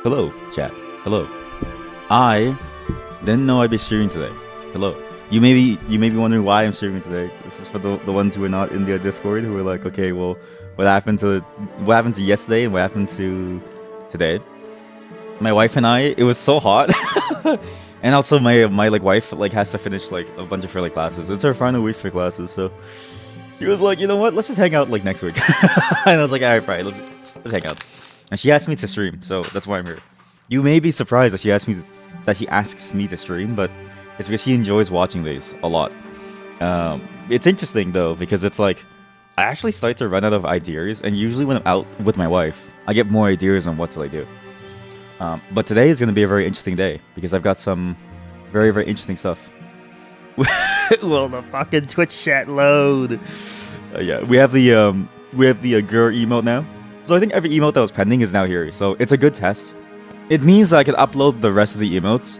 Hello, chat. Hello. I didn't know I'd be streaming today. Hello. You may be wondering why I'm streaming today. This is for the ones who are not in the Discord who are like, okay, well, what happened to yesterday and what happened to today? My wife and I, it was so hot. And also my like wife like has to finish like a bunch of her like classes. It's her final week for classes, so she was like, you know what, let's just hang out like next week. And I was like, alright, fine, let's hang out. And she asked me to stream, so that's why I'm here. You may be surprised that she asks me to stream, but it's because she enjoys watching these a lot. It's interesting though, because it's like I actually start to run out of ideas, and usually when I'm out with my wife, I get more ideas on what to like do. But today is going to be a very interesting day because I've got some very, very interesting stuff. Will the fucking Twitch chat load? Yeah, we have the girl emote now. So I think every emote that was pending is now here. So it's a good test. It means that I can upload the rest of the emotes,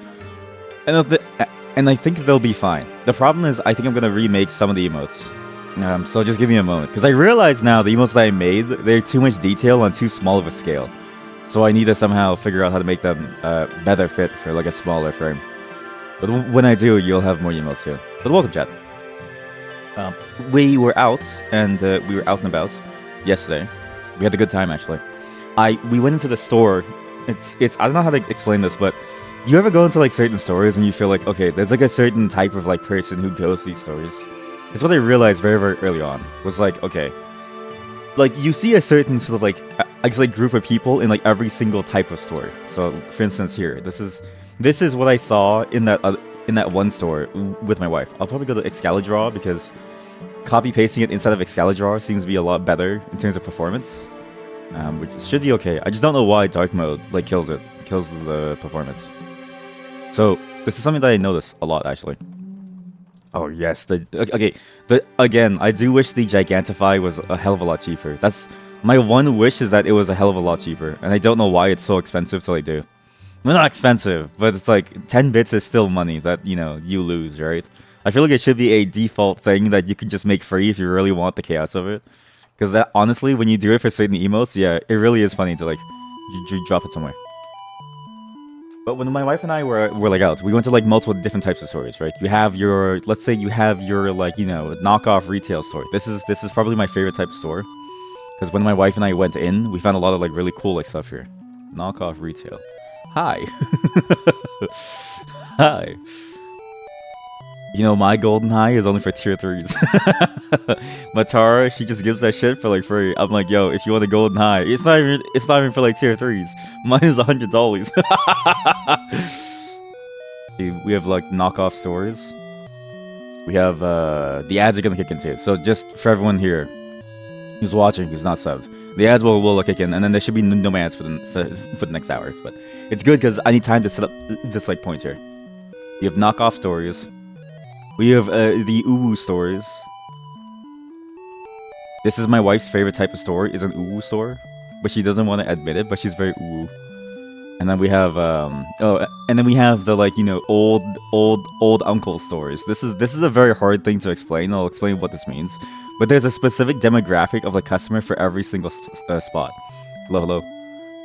and I think they'll be fine. The problem is I think I'm gonna remake some of the emotes. So just give me a moment, because I realize now the emotes that I made, they're too much detail on too small of a scale. So I need to somehow figure out how to make them better fit for like a smaller frame. But when I do, you'll have more emotes here. But welcome, chat. We were out and about yesterday. We had a good time actually. We went into the store. It's I don't know how to explain this, but you ever go into like certain stores and you feel like, okay, there's like a certain type of like person who goes to these stores. It's what I realized very, very early on. Was like, okay, like you see a certain sort of like I guess like group of people in like every single type of store. So for instance here, this is what I saw in that one store with my wife. I'll probably go to Excalidraw because copy pasting it inside of Excalidraw seems to be a lot better in terms of performance. Which should be okay. I just don't know why dark mode like kills the performance. So this is something that I notice a lot actually. Oh yes, again, I do wish the Gigantify was a hell of a lot cheaper. That's my one wish, is that it was a hell of a lot cheaper, and I don't know why it's so expensive to like do. Well, not expensive, but it's like 10 bits is still money that, you know, you lose, right? I feel like it should be a default thing that you can just make free if you really want the chaos of it. Because honestly, when you do it for certain emotes, yeah, it really is funny to like drop it somewhere. But when my wife and I were like out, we went to like multiple different types of stores, right? You have your, let's say you have your like, you know, knockoff retail store. This is probably my favorite type of store. Because when my wife and I went in, we found a lot of like really cool like stuff here. Knockoff retail. Hi. Hi. You know, my golden high is only for tier 3s. Matara, she just gives that shit for like free. I'm like, yo, if you want a golden high, it's not even for like tier 3s. Mine is $100. We have like knockoff stores. We have the ads are gonna kick in too. So just for everyone here who's watching, who's not subbed, the ads will kick in, and then there should be no ads for the next hour. But it's good because I need time to set up this like point here. We have knockoff stores. We have the uwu stores. This is my wife's favorite type of store, is an uwu store, but she doesn't want to admit it, but she's very uwu. And then we have and then we have the like, you know, old uncle stores. This is a very hard thing to explain. I'll explain what this means. But there's a specific demographic of the customer for every single spot. Hello.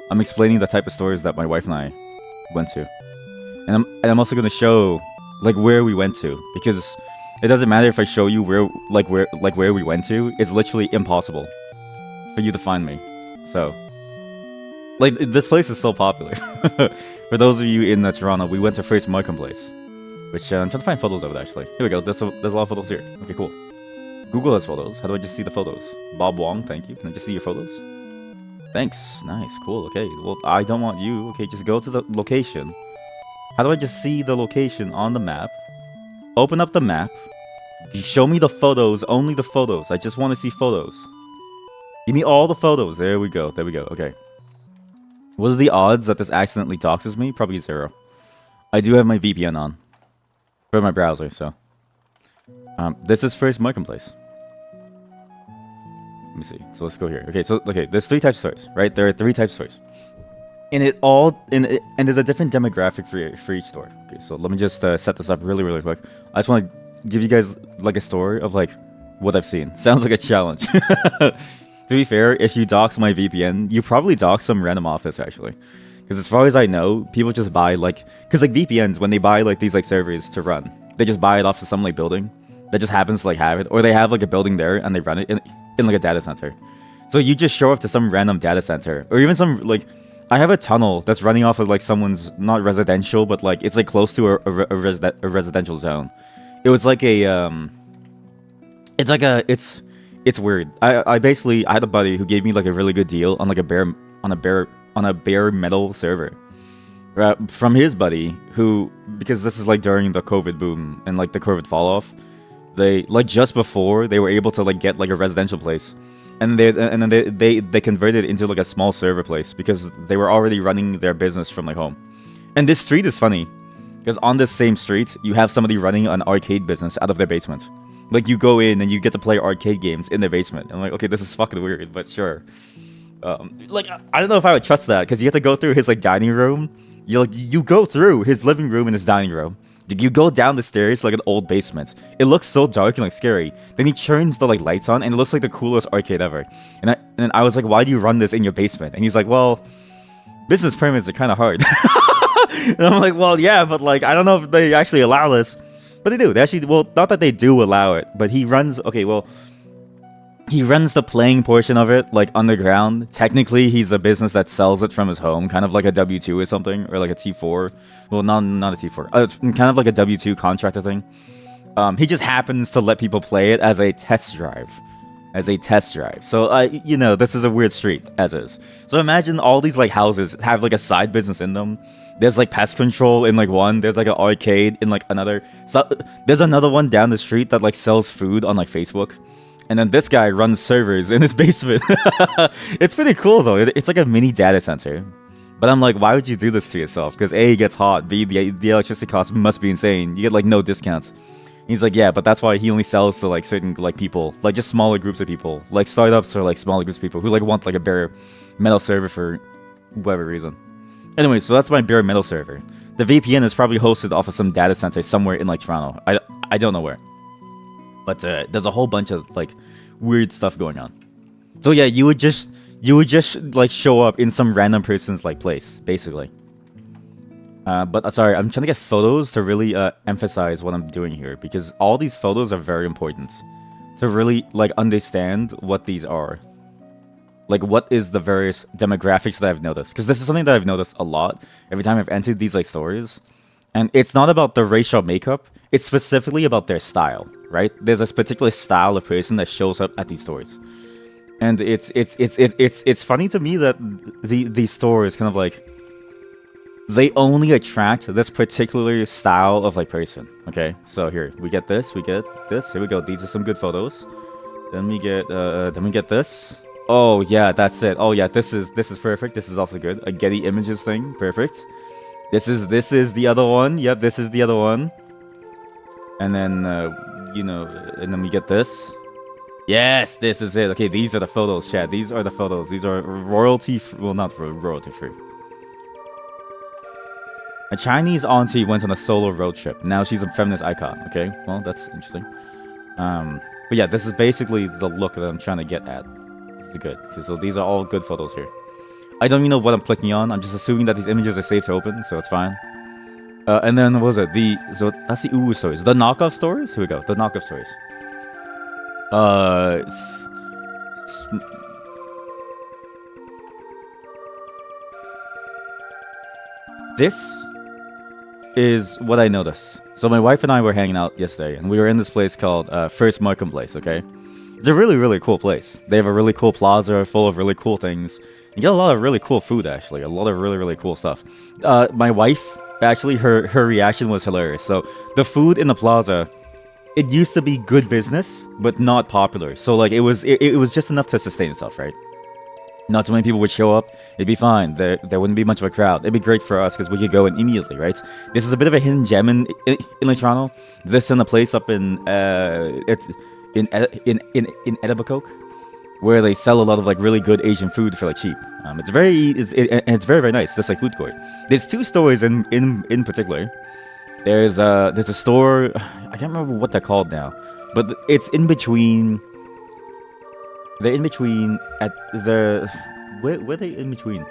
I'm explaining the type of stores that my wife and I went to. And I'm also going to show like where we went to, because it doesn't matter if I show you where we went to. It's literally impossible for you to find me. So like this place is so popular. For those of you in Toronto, we went to First Marketplace, which I'm trying to find photos of it actually. Here we go. There's a lot of photos here. Okay, cool. Google has photos. How do I just see the photos? Bob Wong, thank you. Can I just see your photos? Thanks. Nice. Cool. Okay. Well, I don't want you. Okay, just go to the location. How do I just see the location on the map? Open up the map. Show me the photos. Only the photos. I just want to see photos. Give me all the photos. There we go. There we go. Okay. What are the odds that this accidentally doxes me? Probably 0. I do have my VPN on for my browser, so. This is First Marketplace. Let me see. So let's go here. Okay, there's 3 types of stores, right? There are 3 types of stores. And there's a different demographic for each store. Okay, so let me just set this up really, really quick. I just want to give you guys like a story of like what I've seen. Sounds like a challenge. To be fair, if you dox my VPN, you probably dox some random office actually. Because as far as I know, people just buy like, because like VPNs, when they buy like these like servers to run, they just buy it off of some like building that just happens to like have it, or they have like a building there and they run it in like a data center. So you just show up to some random data center, or even some like, I have a tunnel that's running off of like someone's not residential, but like it's like close to a residential zone. It was like a it's like a it's weird. I basically I had a buddy who gave me like a really good deal on like a bare metal server. From his buddy who, because this is like during the COVID boom and like the COVID fall off, they like just before they were able to like get like a residential place, and then they converted it into like a small server place because they were already running their business from like home. And this street is funny because on this same street you have somebody running an arcade business out of their basement. Like you go in and you get to play arcade games in their basement. I'm like, okay, this is fucking weird, but sure. Like I don't know if I would trust that because you have to go through his like dining room. You go through his living room and his dining room. You go down the stairs like an old basement. It looks so dark and like scary. Then he turns the like lights on and it looks like the coolest arcade ever. And I was like, why do you run this in your basement? And he's like, well, business permits are kind of hard. And I'm like, well, yeah, but like I don't know if they actually allow this. But they do. They actually, well, not that they do allow it, but he runs, okay, well, he runs the playing portion of it, like, underground. Technically, he's a business that sells it from his home, kind of like a W-2 or something, or like a T4. Well, not a T4. Kind of like a W-2 contractor thing. He just happens to let people play it as a test drive. So, you know, this is a weird street, as is. So imagine all these, like, houses have, like, a side business in them. There's, like, pest control in, like, one. There's, like, an arcade in, like, another. So, there's another one down the street that, like, sells food on, like, Facebook. And then this guy runs servers in his basement. It's pretty cool, though. It's like a mini data center. But I'm like, why would you do this to yourself? Because A, it gets hot. B, the electricity cost must be insane. You get, like, no discounts. He's like, yeah, but that's why he only sells to, like, certain, like, people. Like, just smaller groups of people. Like, startups or, like, smaller groups of people who, like, want, like, a bare metal server for whatever reason. Anyway, so that's my bare metal server. The VPN is probably hosted off of some data center somewhere in, like, Toronto. I don't know where. But there's a whole bunch of, like, weird stuff going on. So, yeah, you would just, like, show up in some random person's, like, place, basically. But sorry, I'm trying to get photos to really emphasize what I'm doing here, because all these photos are very important to really like understand what these are. Like, what is the various demographics that I've noticed? Because this is something that I've noticed a lot every time I've entered these like stories. And it's not about the racial makeup, it's specifically about their style, right? There's a particular style of person that shows up at these stores. And it's funny to me that these stores kind of like, they only attract this particular style of like person. Okay, so here we get this, here we go. These are some good photos. Then we get this. Oh yeah, that's it. Oh yeah, this is perfect. This is also good. A Getty Images thing, perfect. This is the other one. Yep, this is the other one. And then and then we get this. Yes, this is it. Okay, these are the photos, chat. These are the photos. These are royalty. Well, not royalty free. A Chinese auntie went on a solo road trip. Now she's a feminist icon. Okay, well, that's interesting. But yeah, this is basically the look that I'm trying to get at. This is good. So these are all good photos here. I don't even know what I'm clicking on. I'm just assuming that these images are safe to open, so it's fine. And then what was it? So that's the Uwu stories. The knockoff stories? Here we go. The knockoff stories. This is what I noticed. So my wife and I were hanging out yesterday, and we were in this place called First Markham Place, okay? It's a really, really cool place. They have a really cool plaza full of really cool things. You get a lot of really cool food, actually. A lot of really, really cool stuff. My wife, actually, her reaction was hilarious. So the food in the plaza, it used to be good business, but not popular. So like it was just enough to sustain itself, right? Not too many people would show up. It'd be fine. There wouldn't be much of a crowd. It'd be great for us because we could go in immediately, right? This is a bit of a hidden gem in like Toronto. This in a place up in Etobicoke, where they sell a lot of like really good Asian food for like cheap. It's very very nice. This like food court. There's two stores in particular. There's a store. I can't remember what they're called now, but it's in between. They're in between at the where they in between?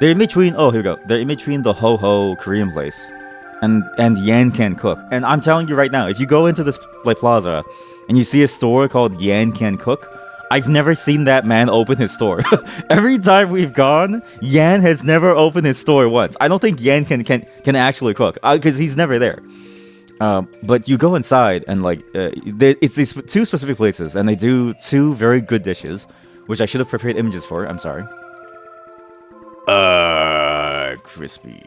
They're in between. Oh, here we go. They're in between the Ho Ho Korean place and Yan Can Cook. And I'm telling you right now, if you go into this like plaza and you see a store called Yan Can Cook, I've never seen that man open his store. Every time we've gone, Yan has never opened his store once. I don't think Yan can actually cook because he's never there. But you go inside and like it's these two specific places, and they do two very good dishes, which I should have prepared images for. I'm sorry. Crispy.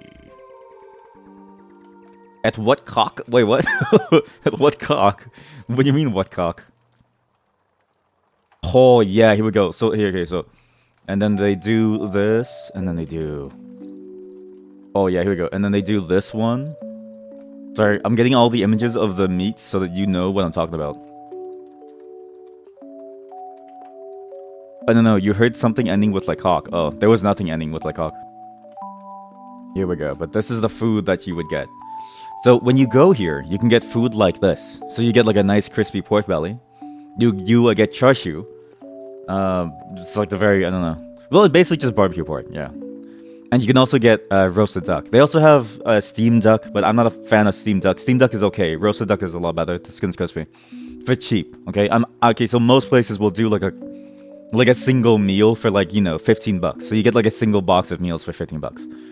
At what cock? Wait, what? At what cock? What do you mean, what cock? Oh, yeah, here we go. So, here, okay, so... And then they do this, and then they do... Oh, yeah, here we go. And then they do this one. Sorry, I'm getting all the images of the meat so that you know what I'm talking about. Oh, no, you heard something ending with like cock. Oh, there was nothing ending with like cock. Here we go. But this is the food that you would get. So when you go here, you can get food like this. So you get like a nice crispy pork belly. You get chashu. It's like the very, I don't know. Well, it's basically just barbecue pork, yeah. And you can also get roasted duck. They also have steamed duck, but I'm not a fan of steamed duck. Steamed duck is okay. Roasted duck is a lot better. The skin's crispy. For cheap, okay? Okay, so most places will do like a single meal for like, you know, $15. So you get like a single box of meals for $15.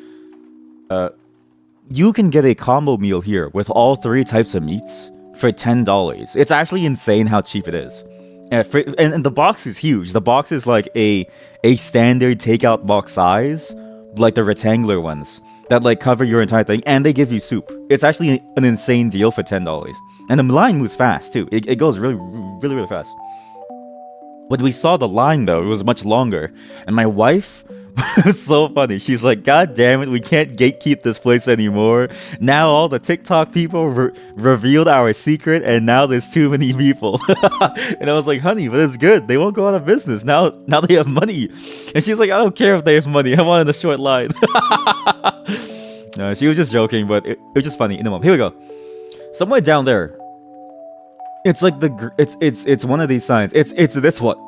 You can get a combo meal here with all 3 types of meats for $10. It's actually insane how cheap it is. And the box is huge. The box is like a standard takeout box size, like the rectangular ones that like cover your entire thing, and they give you soup. It's actually an insane deal for $10. And the line moves fast too. It goes really fast. When we saw the line though, it was much longer, and my wife was so funny. She's like, "God damn it, we can't gatekeep this place anymore. Now all the TikTok people revealed our secret, and now there's too many people." And I was like, "Honey, but it's good. They won't go out of business now. Now they have money." And she's like, "I don't care if they have money. I wanted a short line." No, she was just joking, but it was just funny. In a moment, here we go. Somewhere down there, it's like it's one of these signs. It's this one.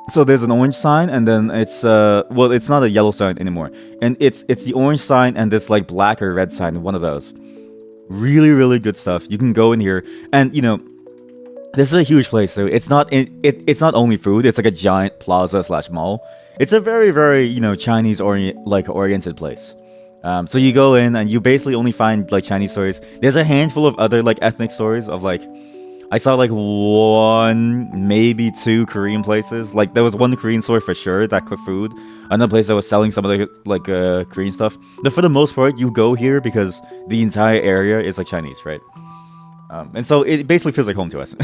So there's an orange sign, and then it's well, it's not a yellow sign anymore, and it's the orange sign and this like black or red sign, one of those. Really good stuff. You can go in here, and you know, this is a huge place. So it's not it's not only food. It's like a giant plaza / mall. It's a very you know, Chinese oriented place. So you go in and you basically only find like Chinese stores. There's a handful of other like ethnic stores of like. I saw like 1, maybe 2 Korean places. Like there was one Korean store for sure that cooked food. Another place that was selling some of the like Korean stuff. But for the most part, you go here because the entire area is like Chinese, right? And so it basically feels like home to us.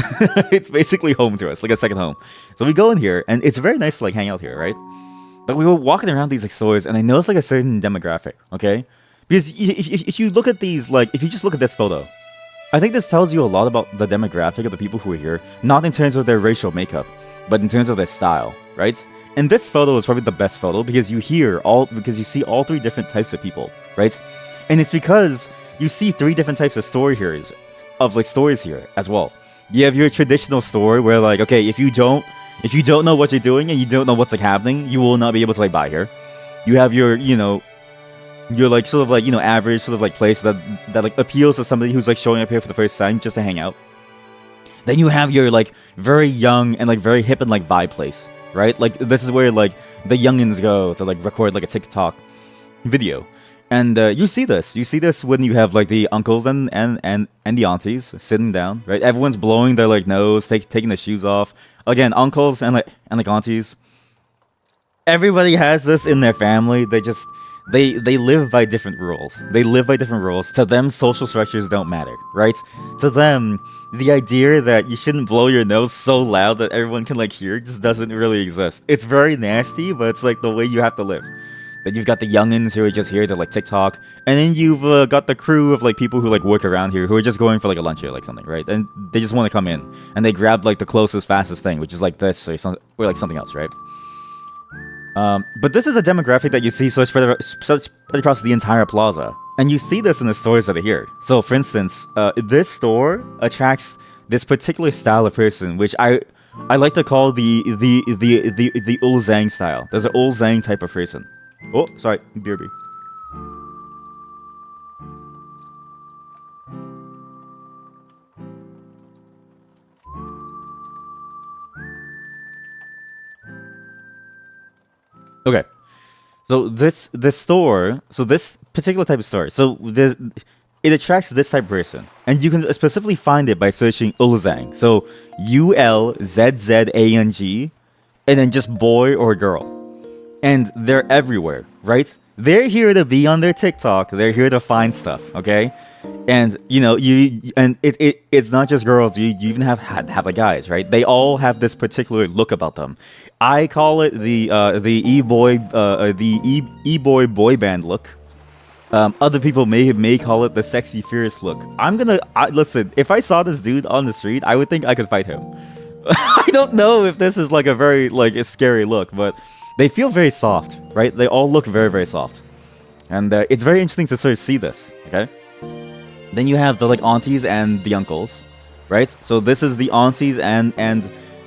It's basically home to us, like a second home. So we go in here, and it's very nice to like hang out here, right? But we were walking around these like stores, and I noticed like a certain demographic, okay? Because if you look at these, like if you just look at this photo. I think this tells you a lot about the demographic of the people who are here, not in terms of their racial makeup, but in terms of their style, right? And this photo is probably the best photo because you see all 3 different types of people, right? And it's because you see 3 different types of stories here as well. You have your traditional store where like, okay, if you don't know what you're doing and you don't know what's like happening, you will not be able to like buy here. You have your, you know, you're like sort of like, you know, average sort of like place that like appeals to somebody who's like showing up here for the first time just to hang out. Then you have your like very young and like very hip and like vibe place, right? Like this is where like the youngins go to like record like a TikTok video. And you see this when you have like the uncles and the aunties sitting down, right? Everyone's blowing their like nose, taking their shoes off. Again, uncles and like aunties. Everybody has this in their family. They live by different rules. To them, social structures don't matter, right? To them, the idea that you shouldn't blow your nose so loud that everyone can like hear just doesn't really exist. It's very nasty, but it's like the way you have to live. Then you've got the youngins who are just here to like TikTok, and then you've got the crew of like people who like work around here who are just going for like a lunch or like something, right? And they just want to come in, and they grab like the closest, fastest thing, which is like this or like something else, right? But this is a demographic that you see spread across the entire plaza. And you see this in the stores that are here. So, for instance, this store attracts this particular style of person, which I like to call the Ulzang style. There's an Ulzang type of person. Oh, sorry, BRB. Okay. So this store, so this particular type of store, so this it attracts this type of person, and you can specifically find it by searching Ulzang. So ULZZANG, and then just boy or girl, and they're everywhere, right? They're here to be on their TikTok. They're here to find stuff, okay? And you know it's not just girls. You even have the guys, right? They all have this particular look about them. I call it the e-boy boy band look. Other people may call it the sexy fierce look. Listen. If I saw this dude on the street, I would think I could fight him. I don't know if this is like a very a scary look, but they feel very soft, right? They all look very, very soft, and it's very interesting to sort of see this. Okay. Then you have the aunties and the uncles, right? So this is the aunties and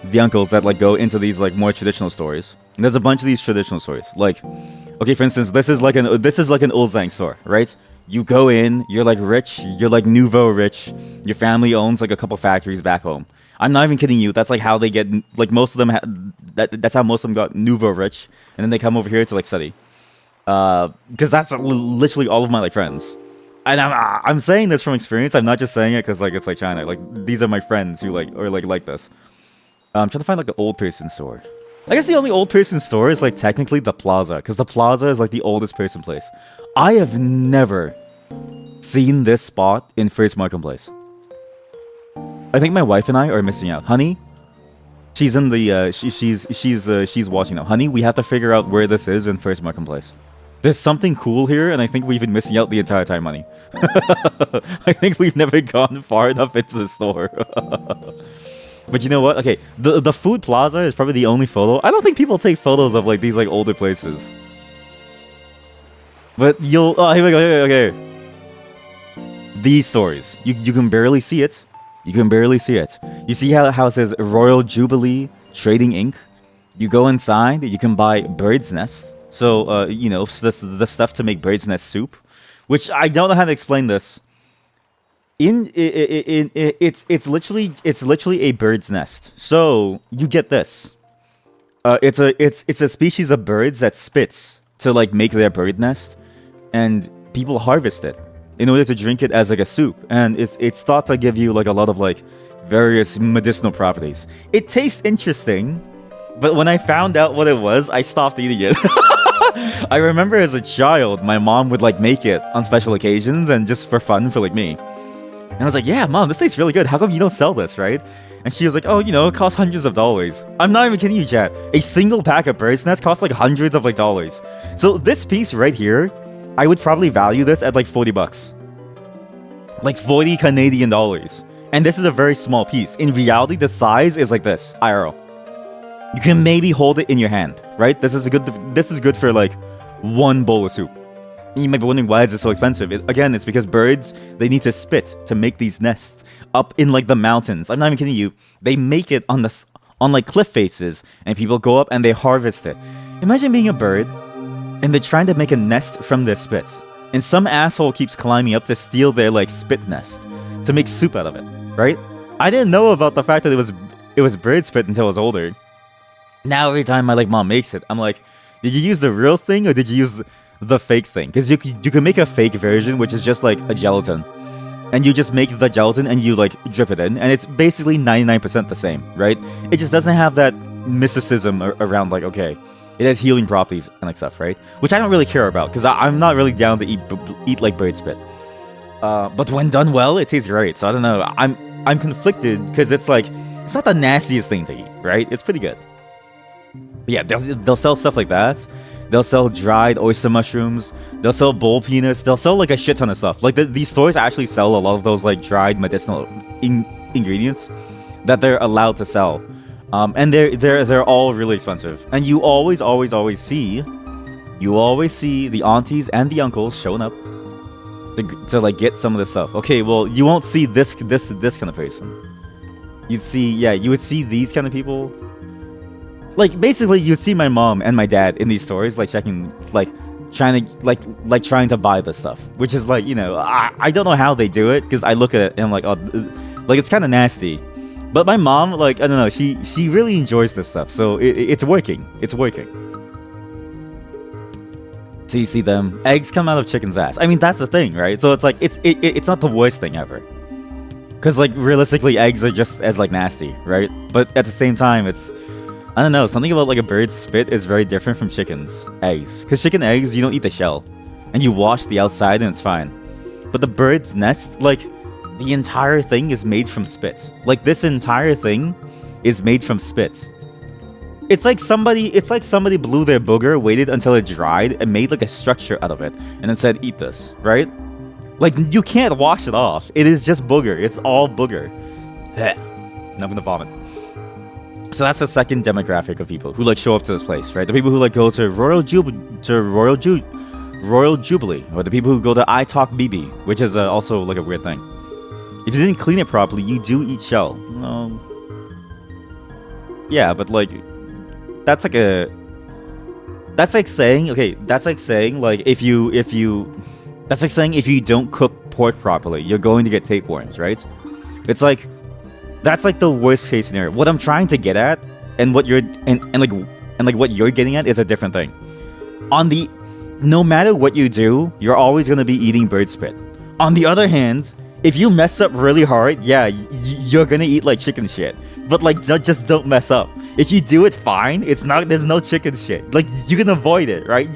the uncles that go into these more traditional stories. And there's a bunch of these traditional stories. Okay, for instance, this is like an Ulzang store, right? You go in, you're rich, you're nouveau rich. Your family owns a couple factories back home. I'm not even kidding you. That's how they get most of them. That's how most of them got nouveau rich, and then they come over here to study. Because that's literally all of my friends. And I'm saying this from experience. I'm not just saying it because it's China. These are my friends who like this. I'm trying to find the old person store. I guess the only old person store is technically the plaza, because the plaza is the oldest person place. I have never seen this spot in First Marketplace. I think my wife and I are missing out. Honey, she's in the she's watching now. Honey, we have to figure out where this is in First Marketplace. There's something cool here, and I think we've been missing out the entire time, Money. I think we've never gone far enough into the store. But you know what? Okay, the food plaza is probably the only photo. I don't think people take photos of these older places. But here we go. Okay. These stories, you can barely see it. You can barely see it. You see how it says Royal Jubilee Trading Inc. You go inside, you can buy bird's nest. So, the stuff to make bird's nest soup, which I don't know how to explain this. It's literally a bird's nest. So you get this. It's a species of birds that spits to make their bird nest, and people harvest it in order to drink it as a soup, and it's thought to give you a lot of various medicinal properties. It tastes interesting, but when I found out what it was, I stopped eating it. I remember as a child, my mom would make it on special occasions and just for fun for me. And I was like, yeah, Mom, this tastes really good. How come you don't sell this, right? And she was like, oh, it costs hundreds of dollars. I'm not even kidding you, chat. A single pack of bird's nest costs hundreds of dollars. So this piece right here, I would probably value this at 40 bucks. 40 Canadian dollars. And this is a very small piece. In reality, the size is this, IRL. You can maybe hold it in your hand, right? This is good for one bowl of soup. And you might be wondering, why is it so expensive? Again, it's because birds, they need to spit to make these nests up in the mountains. I'm not even kidding you. They make it on cliff faces, and people go up and they harvest it. Imagine being a bird and they're trying to make a nest from their spit, and some asshole keeps climbing up to steal their spit nest to make soup out of it, right? I didn't know about the fact that it was bird spit until I was older. Now every time my mom makes it, I'm like, did you use the real thing or did you use the fake thing? Because you can make a fake version, which is just a gelatin, and you just make the gelatin and you drip it in, and it's basically 99% the same, right? It just doesn't have that mysticism around okay, it has healing properties and stuff, right? Which I don't really care about, because I'm not really down to eat bird spit. But when done well, it tastes great. So I don't know. I'm conflicted because it's it's not the nastiest thing to eat, right? It's pretty good. But yeah, they'll sell stuff like that. They'll sell dried oyster mushrooms. They'll sell bull penis. They'll sell a shit ton of stuff. These stores actually sell a lot of those dried medicinal ingredients that they're allowed to sell. And they're all really expensive. And you always see the aunties and the uncles showing up to get some of this stuff. Okay, well, you won't see this kind of person. You would see these kind of people. Like basically, you'd see my mom and my dad in these stores, like checking, like trying to trying to buy this stuff, which is like, I don't know how they do it, because I look at it and I'm like, oh, like it's kind of nasty. But my mom, like, I don't know, she really enjoys this stuff, so it's working. It's working. So you see them, eggs come out of chicken's ass. I mean, that's the thing, right? So it's like, it's not the worst thing ever. Because, like, realistically, eggs are just as, like, nasty, right? But at the same time, it's, I don't know, something about, like, a bird's spit is very different from chicken's eggs. Because chicken eggs, you don't eat the shell. And you wash the outside and it's fine. But the bird's nest, like, the entire thing is made from spit. Like, this entire thing is made from spit. It's like somebody blew their booger, waited until it dried, and made, like, a structure out of it. And then said, eat this, right? Like, you can't wash it off. It is just booger. It's all booger. I'm gonna vomit. So that's the second demographic of people who, like, show up to this place, right? The people who, like, go to Royal Jubilee, or the people who go to I Talk BB, which is also, like, a weird thing. If you didn't clean it properly, you do eat shell. Yeah, but, like, that's like saying, like, that's like saying if you don't cook pork properly, you're going to get tapeworms, right? It's like, that's like the worst case scenario. What I'm trying to get at, and what you're what you're getting at, is a different thing. No matter what you do, you're always going to be eating bird spit. On the other hand, if you mess up really hard, yeah, you're gonna eat like chicken shit. But like, just don't mess up. If you do it fine, there's no chicken shit. Like, you can avoid it, right?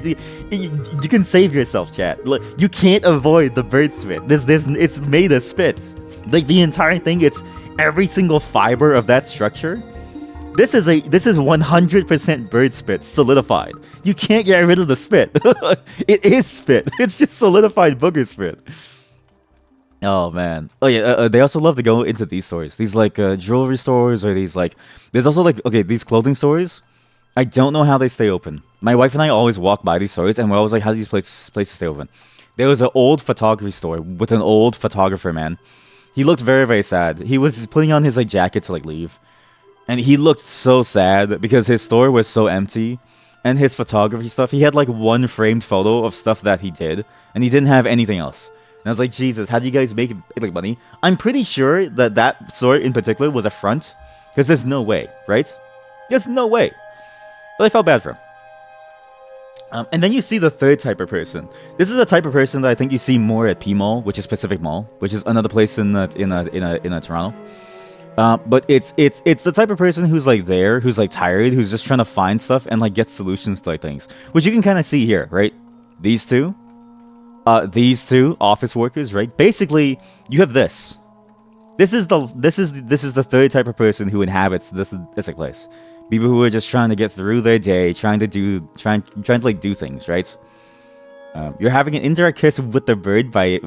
You can save yourself, chat. Like, you can't avoid the bird spit. It's made of spit. Like, the entire thing, it's every single fiber of that structure. This is 100% bird spit solidified. You can't get rid of the spit. It is spit. It's just solidified booger spit. Oh man. Oh yeah. They also love to go into these stores. These like jewelry stores, or these like. There's also like, okay, these clothing stores. I don't know how they stay open. My wife and I always walk by these stores, and we're always like, how do these places stay open? There was an old photography store with an old photographer, man. He looked very, very sad. He was just putting on his like jacket to like leave, and he looked so sad because his store was so empty, and his photography stuff. He had like one framed photo of stuff that he did, and he didn't have anything else. And I was like, Jesus, how do you guys make like money? I'm pretty sure that store in particular was a front, because there's no way, right? There's no way. But I felt bad for him. And then you see the third type of person. This is a type of person that I think you see more at P Mall, which is Pacific Mall, which is another place in Toronto. But it's the type of person who's like there, who's like tired, who's just trying to find stuff and like get solutions to like things, which you can kind of see here, right? These two office workers, right? Basically, you have this. This is the third type of person who inhabits this place. People who are just trying to get through their day, trying to like do things, right? You're having an indirect kiss with the bird by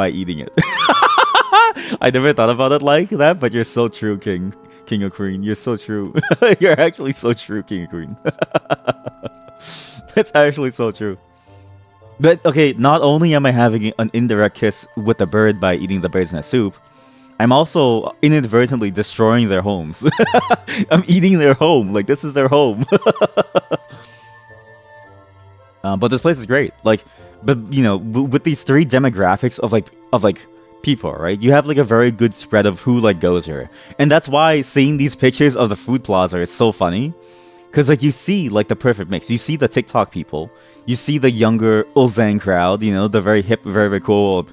eating it. I never thought about it like that, but you're so true, King or Queen. You're so true. You're actually so true, King or Queen. That's actually so true. But, okay, not only am I having an indirect kiss with the bird by eating the bird's nest soup, I'm also inadvertently destroying their homes. I'm eating their home. Like, this is their home. But this place is great. Like, but, you know, with these three demographics of people, right? You have, like, a very good spread of who, like, goes here. And that's why seeing these pictures of the food plaza is so funny. Because, like, you see, like, the perfect mix. You see the TikTok people. You see the younger Ulzang crowd, you know, the very hip, very, very cool,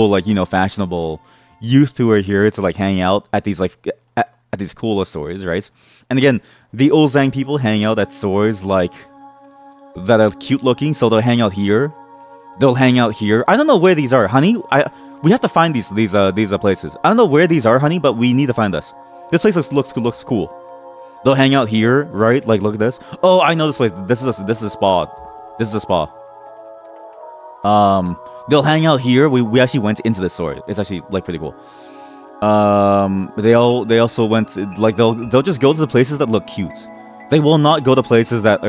like, you know, fashionable youth who are here to, like, hang out at these, like, at these cooler stores, right? And again, the Ulzang people hang out at stores, like, that are cute looking, so they'll hang out here. They'll hang out here. I don't know where these are, honey. We have to find these places. I don't know where these are, honey, but we need to find this. This place looks cool. They'll hang out here, right? Like, look at this. Oh, I know this place. This is a spa. This is a spa. They'll hang out here. We actually went into the store. It's actually like pretty cool. They also went to, like, they'll just go to the places that look cute. They will not go to places that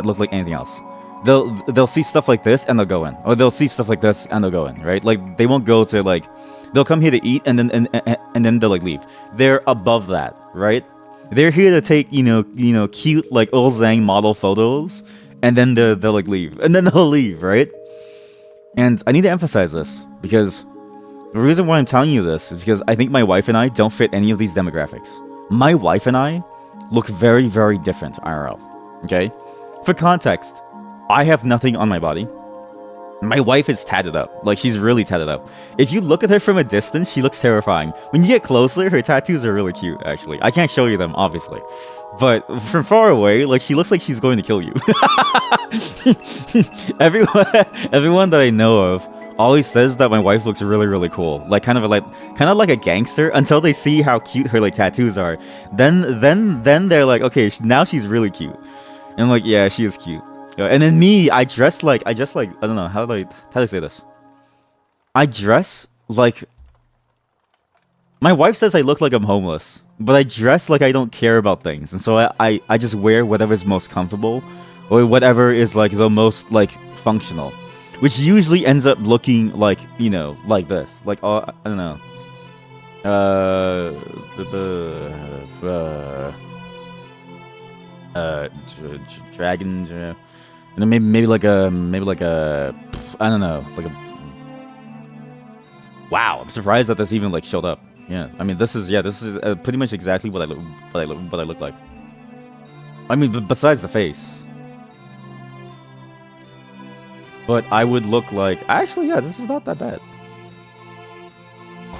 look like anything else. They'll see stuff like this and they'll go in, or they'll see stuff like this and they'll go in, right? Like, they won't go to, like, they'll come here to eat and then they'll like leave. They're above that, right? They're here to take, cute like Ulzang model photos, and then they'll like leave, and then they'll leave, right? And I need to emphasize this because the reason why I'm telling you this is because I think my wife and I don't fit any of these demographics. My wife and I look very, very different IRL. Okay? For context, I have nothing on my body. My wife is tatted up. Like, she's really tatted up. If you look at her from a distance, she looks terrifying. When you get closer, her tattoos are really cute, actually. I can't show you them, obviously. But from far away, like, she looks like she's going to kill you. Everyone that I know of always says that my wife looks really, really cool. Like, kind of like a gangster until they see how cute her, like, tattoos are. Then they're like, okay, now she's really cute. And I'm like, yeah, she is cute. And then me, I dress like, I don't know, how do I say this? I dress like, my wife says I look like I'm homeless, but I dress like I don't care about things. And so I just wear whatever's most comfortable, or whatever is like the most like functional, which usually ends up looking like, like this. Like, I don't know. Dragon, maybe like a, I don't know, like a. Wow, I'm surprised that this even like showed up. Yeah, I mean, this is pretty much exactly what I look like. I mean, besides the face, but I would look like, actually, yeah, this is not that bad.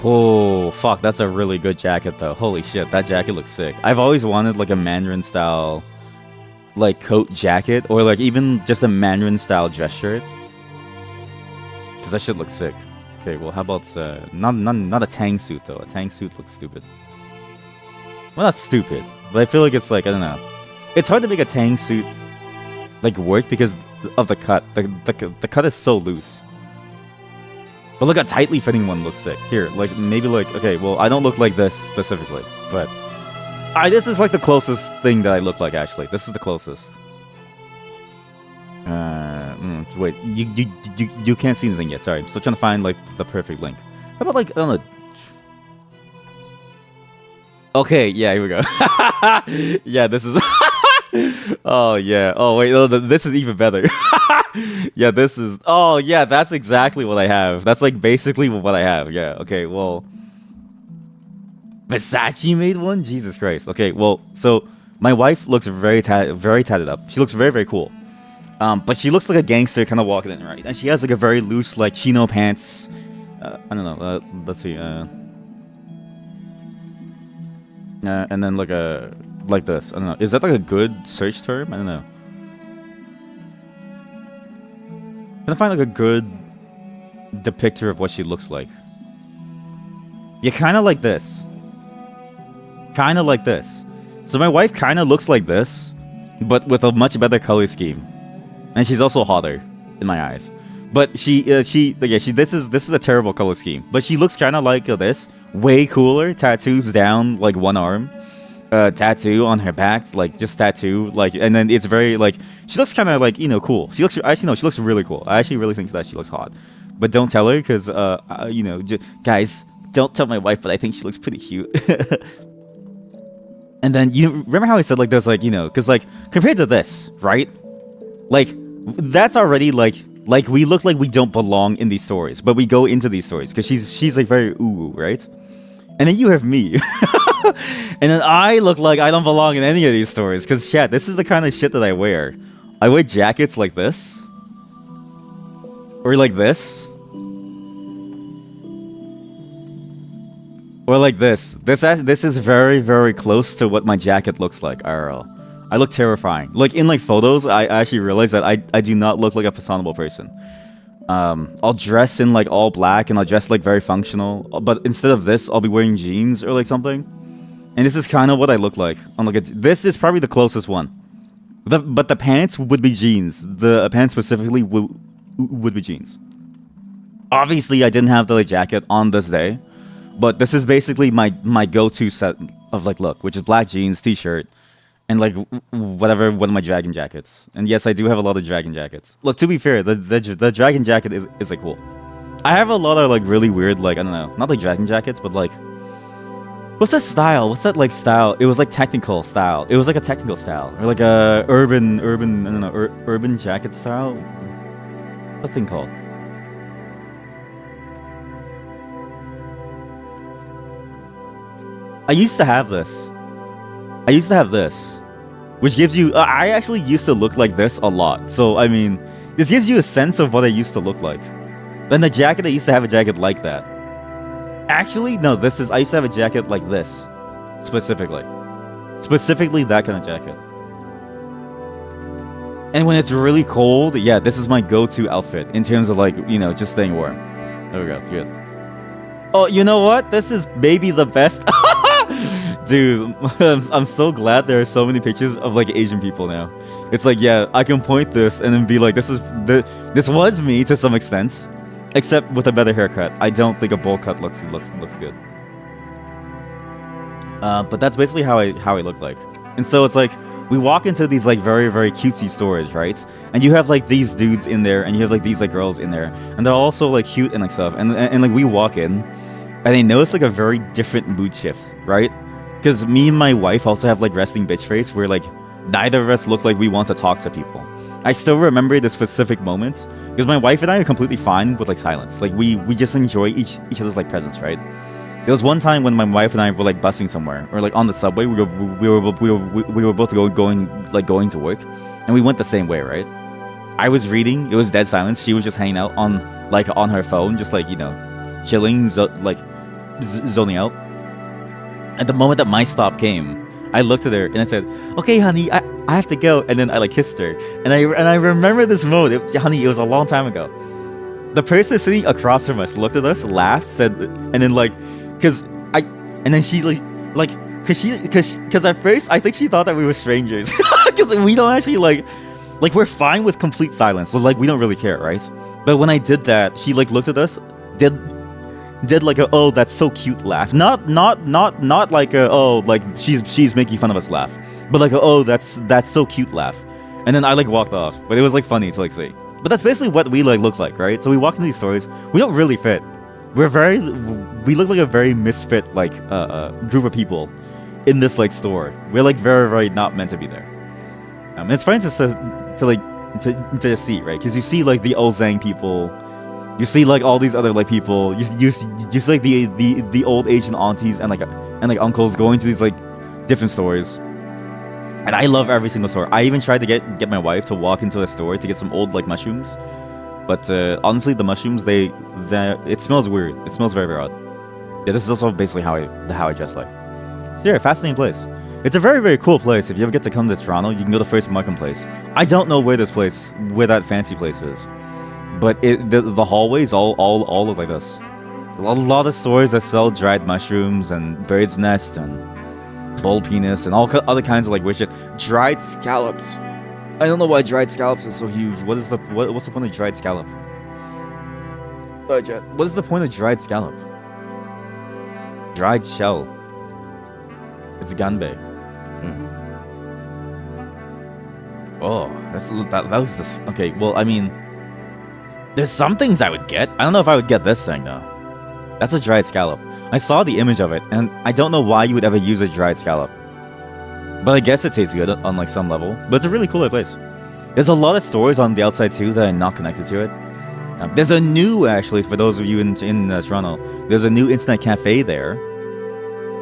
Oh fuck, that's a really good jacket though. Holy shit, that jacket looks sick. I've always wanted like a Mandarin style, like coat jacket, or like even just a Mandarin style dress shirt, because that shit looks sick. Okay, well, how about not a Tang suit though? A Tang suit looks stupid. Well, not stupid, but I feel like it's like, I don't know. It's hard to make a Tang suit like work because of the cut. The cut is so loose. But look, a tightly fitting one looks sick. Here, like maybe like, okay, well, I don't look like this specifically, but this is like the closest thing that I look like, actually. This is the closest. Wait, you can't see anything yet. Sorry, I'm still trying to find like the perfect link. How about like, I don't know. Okay, yeah, here we go. Yeah, this is. Oh yeah. Oh wait, no, this is even better. Yeah, this is. Oh yeah, that's exactly what I have. That's like basically what I have. Yeah. Okay. Well, Versace made one. Jesus Christ. Okay. Well, so my wife looks very tatted up. She looks very, very cool. But she looks like a gangster kind of walking in, right? And she has like a very loose like chino pants. I don't know. Let's see. And then like this. I don't know. Is that like a good search term? I don't know. Can I find like a good depictor of what she looks like? Yeah, kind of like this. Kind of like this. So my wife kind of looks like this, but with a much better color scheme. And she's also hotter in my eyes. But this is a terrible color scheme. But she looks kind of like this, way cooler. Tattoos down like one arm, tattoo on her back, like just tattoo, like, and then it's very like, she looks kind of like, cool. She looks, actually no, she looks really cool. I actually really think that she looks hot. But don't tell her, because guys, don't tell my wife, but I think she looks pretty cute. And then remember how I said like there's like, because like compared to this, right? Like that's already like we look like we don't belong in these stories, but we go into these stories because she's like very ooh, right? And then you have me. And then I look like I don't belong in any of these stories because chat, this is the kind of shit that I wear. I wear jackets like this. Or like this. Or like this. This is very, very close to what my jacket looks like, IRL. I look terrifying. Like in like photos, I actually realized that I do not look like a personable person. I'll dress in like all black and I'll dress like very functional. But instead of this, I'll be wearing jeans or like something. And this is kind of what I look like. On like this is probably the closest one. But the pants would be jeans. The pants specifically would be jeans. Obviously, I didn't have the like, jacket on this day. But this is basically my go-to set of like look, which is black jeans, t-shirt, and like one of my dragon jackets. And yes, I do have a lot of dragon jackets. Look, to be fair, the dragon jacket is like cool. I have a lot of like really weird, like, I don't know, not like dragon jackets, but like What's that style? What's that like style? It was like technical style. It was like a technical style, or like a urban, I don't know, urban jacket style. What's that thing called? I used to have this. I used to have this, which gives you. I actually used to look like this a lot. So I mean, this gives you a sense of what I used to look like. Then the jacket, I used to have a jacket like that. Actually, no. This is. I used to have a jacket like this, specifically. Specifically that kind of jacket. And when it's really cold, yeah, this is my go-to outfit in terms of like, you know, just staying warm. There we go. It's good. Oh, you know what? This is maybe the best. Dude, I'm so glad there are so many pictures of like Asian people now. It's like, yeah, I can point this and then be like, this was me to some extent, except with a better haircut. I don't think a bowl cut looks good. But that's basically how I look like. And so it's like we walk into these like very, very cutesy stores, right? And you have like these dudes in there, and you have like these like girls in there, and they're also like cute and like stuff. And like we walk in, and I notice like a very different mood shift, right? Because me and my wife also have like resting bitch face, where like neither of us look like we want to talk to people. I still remember the specific moments because my wife and I are completely fine with like silence. Like we just enjoy each other's like presence, right? There was one time when my wife and I were like busing somewhere, or like on the subway. We were both going to work, and we went the same way, right? I was reading. It was dead silence. She was just hanging out on her phone, just like, you know, chilling, zoning out. At the moment that my stop came, I looked at her and I said, "Okay, honey, I have to go." And then I like kissed her, and I remember this moment. Honey, it was a long time ago. The person sitting across from us looked at us, laughed, said, and then like, and then she because at first I think she thought that we were strangers, because we don't actually like we're fine with complete silence, so like we don't really care, right? But when I did that, she like looked at us, did like a "oh, that's so cute" laugh, not like a "oh, like she's making fun of us" laugh, but like a "oh, that's so cute" laugh. And then I like walked off, but it was like funny to like see. But that's basically what we like look like, right? So we walk into these stores, we don't really fit. We look like a very misfit like group of people in this like store. We're like very, very not meant to be there. And it's funny to just see, right? Because you see like the old Zhang people, you see like all these other like people, you see like the old Asian aunties and like uncles going to these like different stores. And I love every single store. I even tried to get my wife to walk into a store to get some old like mushrooms, but honestly, the mushrooms it smells weird. It smells very, very odd. Yeah, this is also basically how I dress like. So yeah, fascinating place. It's a very, very cool place. If you ever get to come to Toronto, you can go to First Marketplace. I don't know where that fancy place is, but the hallways all look like this. A lot of stores that sell dried mushrooms and bird's nest and bull penis and all other kinds of like weird shit. Dried scallops. I don't know why dried scallops is so huge. What's the point of dried scallop? What is the point of dried scallop? Dried shell. It's ganbei. Oh, that was this. Okay, well, I mean, there's some things I would get. I don't know if I would get this thing though. That's a dried scallop. I saw the image of it, and I don't know why you would ever use a dried scallop. But I guess it tastes good on like some level. But it's a really cool place. There's a lot of stores on the outside too that are not connected to it. There's a new, actually, for those of you in Toronto, there's a new internet cafe there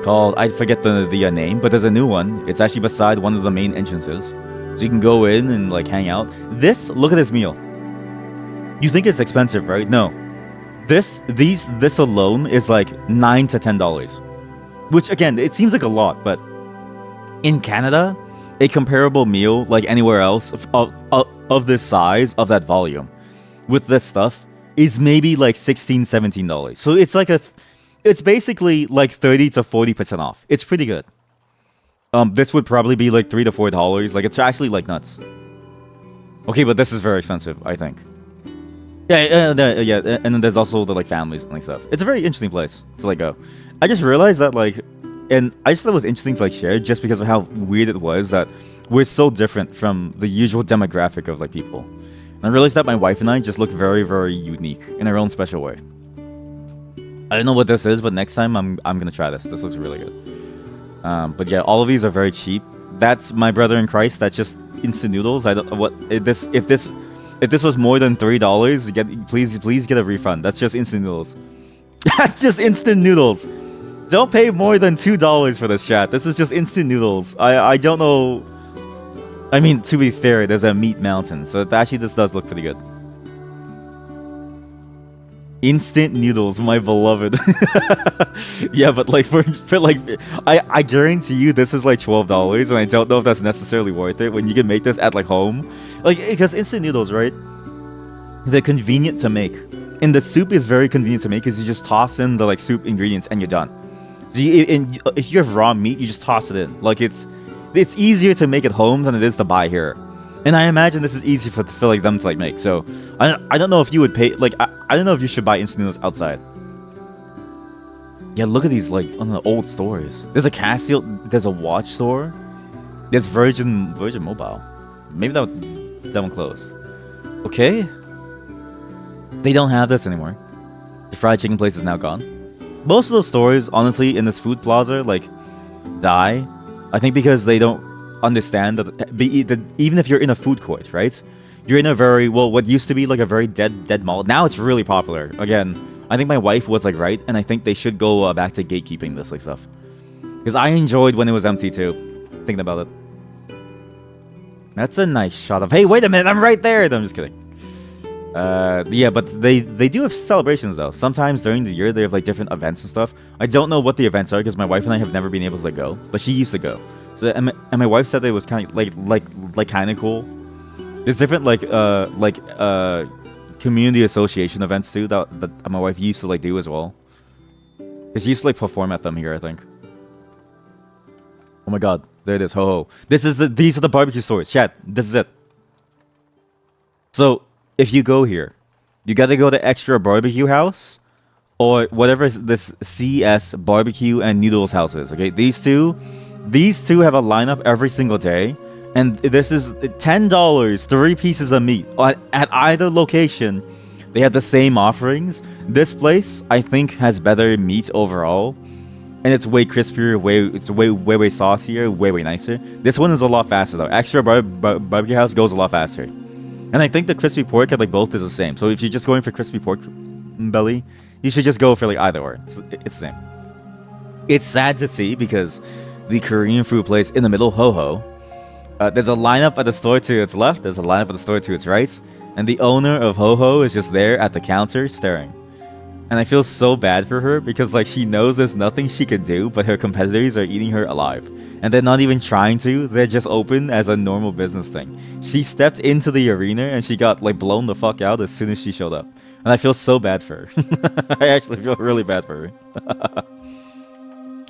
called, I forget the name, but there's a new one. It's actually beside one of the main entrances. So you can go in and like hang out. Look at this meal. You think it's expensive, right? No. This alone is like $9 to $10. Which again, it seems like a lot, but in Canada, a comparable meal like anywhere else of this size, of that volume, with this stuff is maybe like $16, $17. So it's basically like 30 to 40% off. It's pretty good. This would probably be like $3 to $4. Like, it's actually like nuts. Okay, but this is very expensive, I think. Yeah, and then there's also the like families and like stuff. It's a very interesting place to like go. I just realized that like, and I just thought it was interesting to like share just because of how weird it was that we're so different from the usual demographic of like people. And I realized that my wife and I just look very, very unique in our own special way. I don't know what this is, but next time I'm gonna try this. This looks really good. But yeah, all of these are very cheap. That's my brother in Christ. That's just instant noodles. I don't what if this was more than $3, please get a refund. That's just instant noodles. That's just instant noodles. Don't pay more than $2 for this, chat. This is just instant noodles. I don't know. I mean, to be fair, there's a meat mountain, so actually this does look pretty good. Instant noodles, my beloved. Yeah, but like for like, I guarantee you this is like $12, and I don't know if that's necessarily worth it when you can make this at like home, like because instant noodles, right? They're convenient to make, and the soup is very convenient to make because you just toss in the like soup ingredients and you're done. So if you have raw meat, you just toss it in. Like it's easier to make at home than it is to buy here. And I imagine this is easy for like them to like make. So I don't know if you would pay like I don't know if you should buy instant noodles outside. Yeah, look at these like on the old stores. There's a Casio, there's a watch store. There's Virgin Mobile. Maybe that one closed. Okay. They don't have this anymore. The fried chicken place is now gone. Most of those stores, honestly, in this food plaza, like die. I think because they don't understand that even if you're in a food court, right? You're in a very what used to be like a very dead mall. Now it's really popular. Again, I think my wife was like right, and I think they should go back to gatekeeping this like stuff. Because I enjoyed when it was empty too. Thinking about it. That's a nice shot of. Hey, wait a minute! I'm right there. No, I'm just kidding. Yeah, but they do have celebrations though. Sometimes during the year they have like different events and stuff. I don't know what the events are because my wife and I have never been able to like, go, but she used to go. So and my wife said that it was kind of like kind of cool. There's different community association events too that my wife used to like do as well. Cause she used to like perform at them here, I think. Oh my god, there it is. Ho ho. These are the barbecue stores. Chat, this is it. So if you go here, you gotta go to Extra Barbecue House or whatever this CS Barbecue and Noodles House is. Okay, these two have a lineup every single day, and this is $10, 3 pieces of meat at either location. They have the same offerings. This place, I think, has better meat overall, and it's way crispier, it's way saucier, way nicer. This one is a lot faster though. Extra Barbecue House goes a lot faster. And I think the crispy pork at like both is the same. So if you're just going for crispy pork belly, you should just go for like either or. It's the same. It's sad to see because the Korean food place in the middle, Ho Ho, there's a lineup at the store to its left. There's a lineup at the store to its right. And the owner of Ho Ho is just there at the counter staring. And I feel so bad for her because like she knows there's nothing she can do, but her competitors are eating her alive. And they're not even trying to, they're just open as a normal business thing. She stepped into the arena and she got like blown the fuck out as soon as she showed up. And I feel so bad for her. I actually feel really bad for her.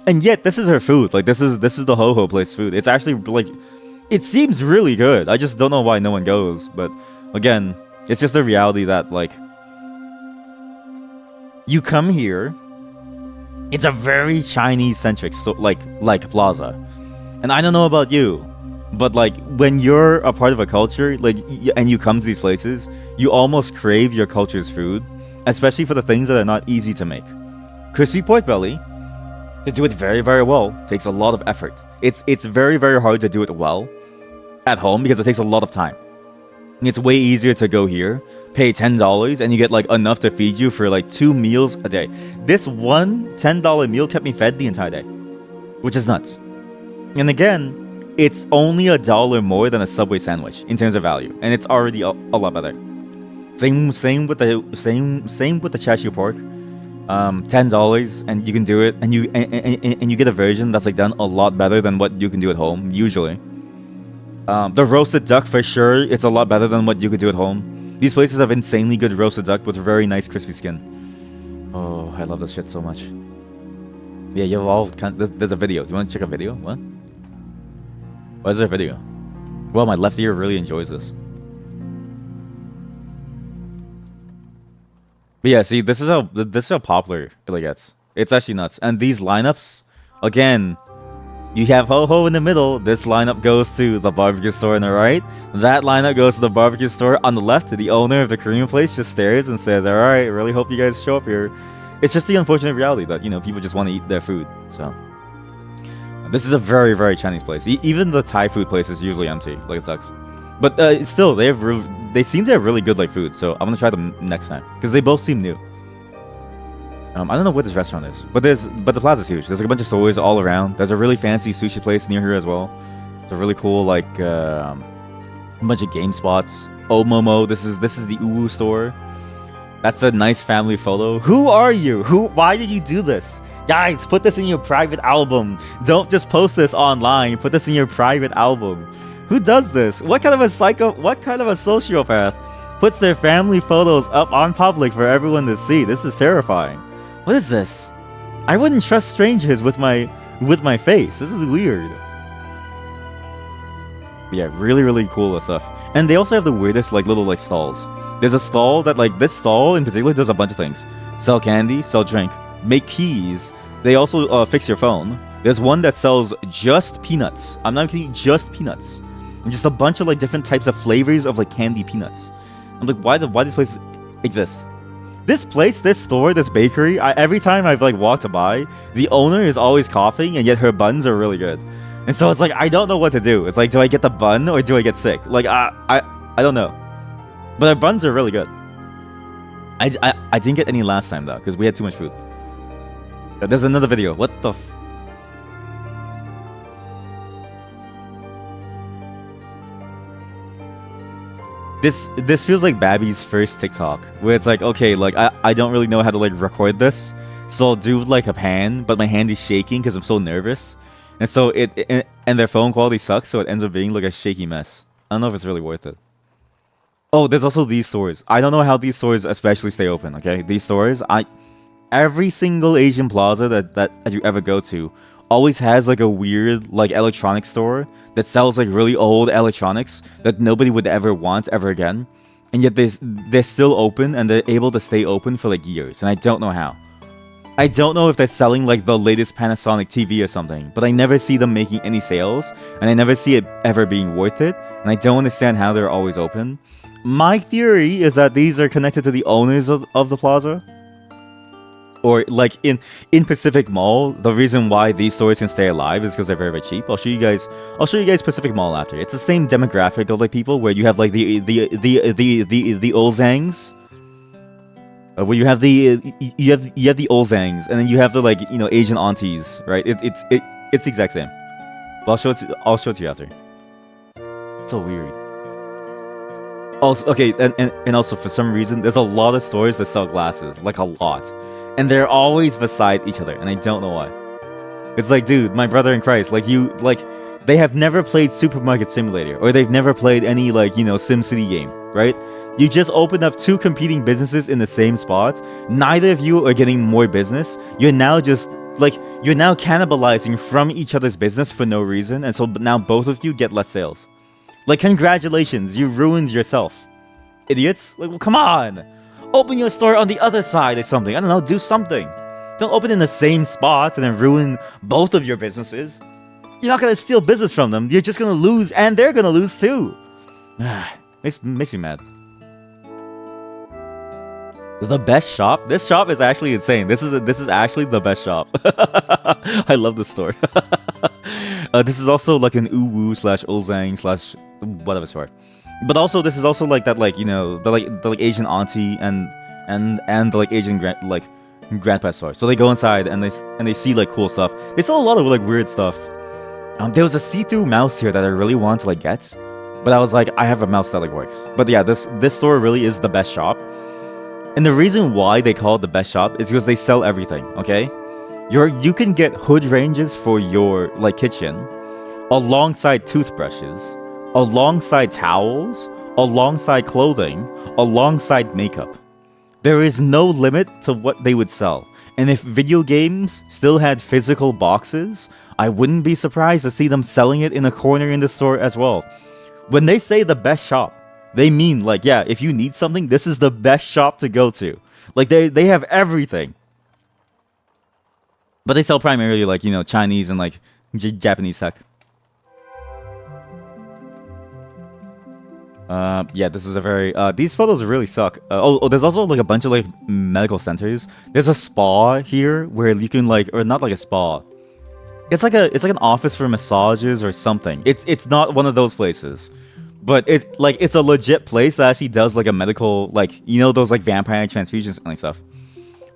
And yet this is her food. Like this is the Ho Ho place food. It's actually like, it seems really good. I just don't know why no one goes. But again, it's just the reality that like, you come here, it's a very Chinese-centric like plaza. And I don't know about you, but like when you're a part of a culture, like and you come to these places, you almost crave your culture's food, especially for the things that are not easy to make. Crispy pork belly, to do it very, very well, takes a lot of effort. It's very, very hard to do it well at home because it takes a lot of time. It's way easier to go here, pay $10, and you get like enough to feed you for like 2 meals a day. This one $10 meal kept me fed the entire day, which is nuts. And again, it's only $1 more than a Subway sandwich in terms of value, and it's already a lot better. Same with the chashu pork. $10, and you can do it, and you get a version that's like done a lot better than what you can do at home usually. The roasted duck, for sure, it's a lot better than what you could do at home. These places have insanely good roasted duck with very nice crispy skin. Oh, I love this shit so much. Yeah, you've all there's a video. Do you want to check a video? What? Why is there a video? Well, my left ear really enjoys this. But yeah, see, this is how popular it really gets. It's actually nuts. And these lineups, again, you have Ho Ho in the middle. This lineup goes to the barbecue store on the right. That lineup goes to the barbecue store on the left. The owner of the Korean place just stares and says, "All right, really hope you guys show up here." it's just the unfortunate reality that, you know, people just want to eat their food. So this is a very, very Chinese place. Even the Thai food place is usually empty. Like, it sucks. But still, they seem to have really good like food. So I'm gonna try them next time because they both seem new. I don't know what this restaurant is, but the plaza's huge. There's like a bunch of stores all around. There's a really fancy sushi place near here as well. It's a really cool like a bunch of game spots. Oh Momo, this is the Uwu store. That's a nice family photo. Who are you? Why did you do this? Guys, put this in your private album. Don't just post this online. Put this in your private album. Who does this? What kind of a psycho? What kind of a sociopath puts their family photos up on public for everyone to see? This is terrifying. What is this? I wouldn't trust strangers with my face. This is weird. Yeah, really, really cool stuff. And they also have the weirdest like little like stalls. There's a stall that like this stall in particular does a bunch of things. Sell candy, sell drink, make keys. They also fix your phone. There's one that sells just peanuts. I'm not kidding, just peanuts. And just a bunch of like different types of flavors of like candy peanuts. I'm like, why these places exist? This place, this store, this bakery, every time I've like walked by, the owner is always coughing, and yet her buns are really good. And so it's like, I don't know what to do. It's like, do I get the bun or do I get sick? Like, I don't know. But our buns are really good. I didn't get any last time though, because we had too much food. There's another video. What the f... This feels like Babby's first TikTok, where it's like, okay, like I don't really know how to like record this, so I'll do like a pan, but my hand is shaking because I'm so nervous, and so and their phone quality sucks, so it ends up being like a shaky mess. I don't know if it's really worth it. Oh, there's also these stores. I don't know how these stores especially stay open. Okay, these stores, every single Asian plaza that you ever go to always has like a weird like electronics store that sells like really old electronics that nobody would ever want ever again, and yet they're still open and they're able to stay open for like years, and I don't know how. I don't know if they're selling like the latest Panasonic TV or something, but I never see them making any sales, and I never see it ever being worth it, and I don't understand how they're always open. My theory is that these are connected to the owners of the plaza. Or like in Pacific Mall, the reason why these stores can stay alive is because they're very, very cheap. I'll show you guys Pacific Mall after. It's the same demographic of like people where you have like the Olzangs, where you have the Olzangs, and then you have the like, you know, Asian aunties, right? It's the exact same. But I'll show it to you after. So weird. Also, okay, and also for some reason, there's a lot of stores that sell glasses, like a lot. And they're always beside each other, and I don't know why. It's like, dude, my brother in Christ, like they have never played Supermarket Simulator, or they've never played any, like, you know, SimCity game, right? You just opened up two competing businesses in the same spot. Neither of you are getting more business. You're now cannibalizing from each other's business for no reason, and so now both of you get less sales. Like, congratulations, you ruined yourself. Idiots. Like, well, come on. Open your store on the other side or something. I don't know, do something. Don't open in the same spots and then ruin both of your businesses. You're not gonna steal business from them. You're just gonna lose, and they're gonna lose too. makes me mad. The best shop? This shop is actually insane. This is actually the best shop. I love this store. This is also like an Uwu / Ulzang / whatever store. But also, this is also like that, like, you know, the like Asian auntie and the like Asian grandpa store. So they go inside and they see like cool stuff. They sell a lot of like weird stuff. There was a see-through mouse here that I really wanted to like get, but I was like, I have a mouse that like works. But yeah, this store really is the best shop. And the reason why they call it the best shop is because they sell everything. Okay, you can get hood ranges for your like kitchen, alongside toothbrushes, alongside towels, alongside clothing, alongside makeup. There is no limit to what they would sell. And if video games still had physical boxes, I wouldn't be surprised to see them selling it in a corner in the store as well. When they say the best shop, they mean like, yeah, if you need something, this is the best shop to go to. Like they have everything. But they sell primarily like, you know, Chinese and like Japanese tech. Yeah, this is a very these photos really suck. There's also like a bunch of like medical centers. There's a spa here where you can like, or not like a spa. It's like an office for massages or something. It's not one of those places, but it's a legit place that actually does like a medical, like, you know, those like vampire transfusions and like stuff.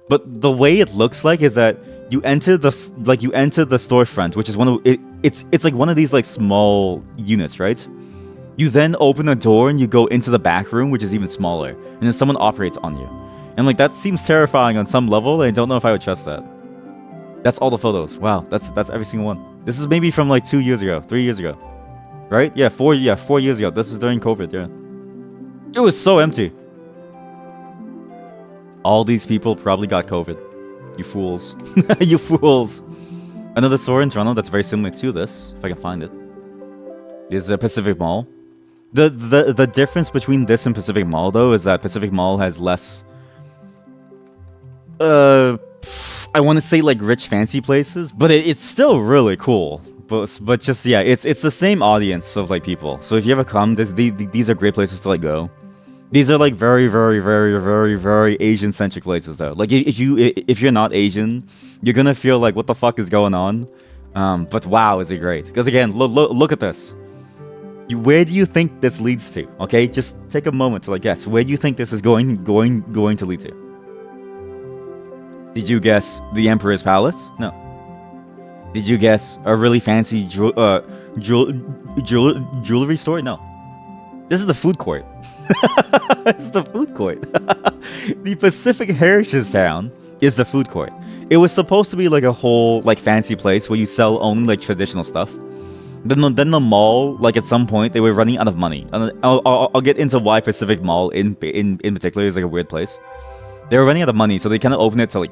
But the way it looks like is that you enter the storefront, which is one of it's like one of these like small units, right? You then open a door and you go into the back room, which is even smaller, and then someone operates on you. And like that seems terrifying on some level, and I don't know if I would trust that. That's all the photos. Wow, that's every single one. This is maybe from like 2 years ago, 3 years ago, right? Yeah, 4 years ago. This is during COVID. Yeah, it was so empty. All these people probably got COVID. You fools. You fools. Another store in Toronto that's very similar to this, if I can find it, is a Pacific Mall. The difference between this and Pacific Mall, though, is that Pacific Mall has less I want to say like rich fancy places, but it's still really cool. But just, yeah, it's the same audience of like people. So if you ever come, these are great places to like go. These are like very, very, very, very, very Asian centric places though. Like if you're not Asian, you're gonna feel like, what the fuck is going on? But wow, is it great? Because again, look at this. Where do you think this leads to? Okay, just take a moment to like guess. Where do you think this is going to lead to? Did you guess the Emperor's Palace? No. Did you guess a really fancy jewelry store? No. This is the food court. It's the food court. The Pacific Heritage Town is the food court. It was supposed to be like a whole like fancy place where you sell only like traditional stuff. Then the mall, like at some point, they were running out of money. And I'll get into why Pacific Mall in particular is like a weird place. They were running out of money, so they kind of opened it to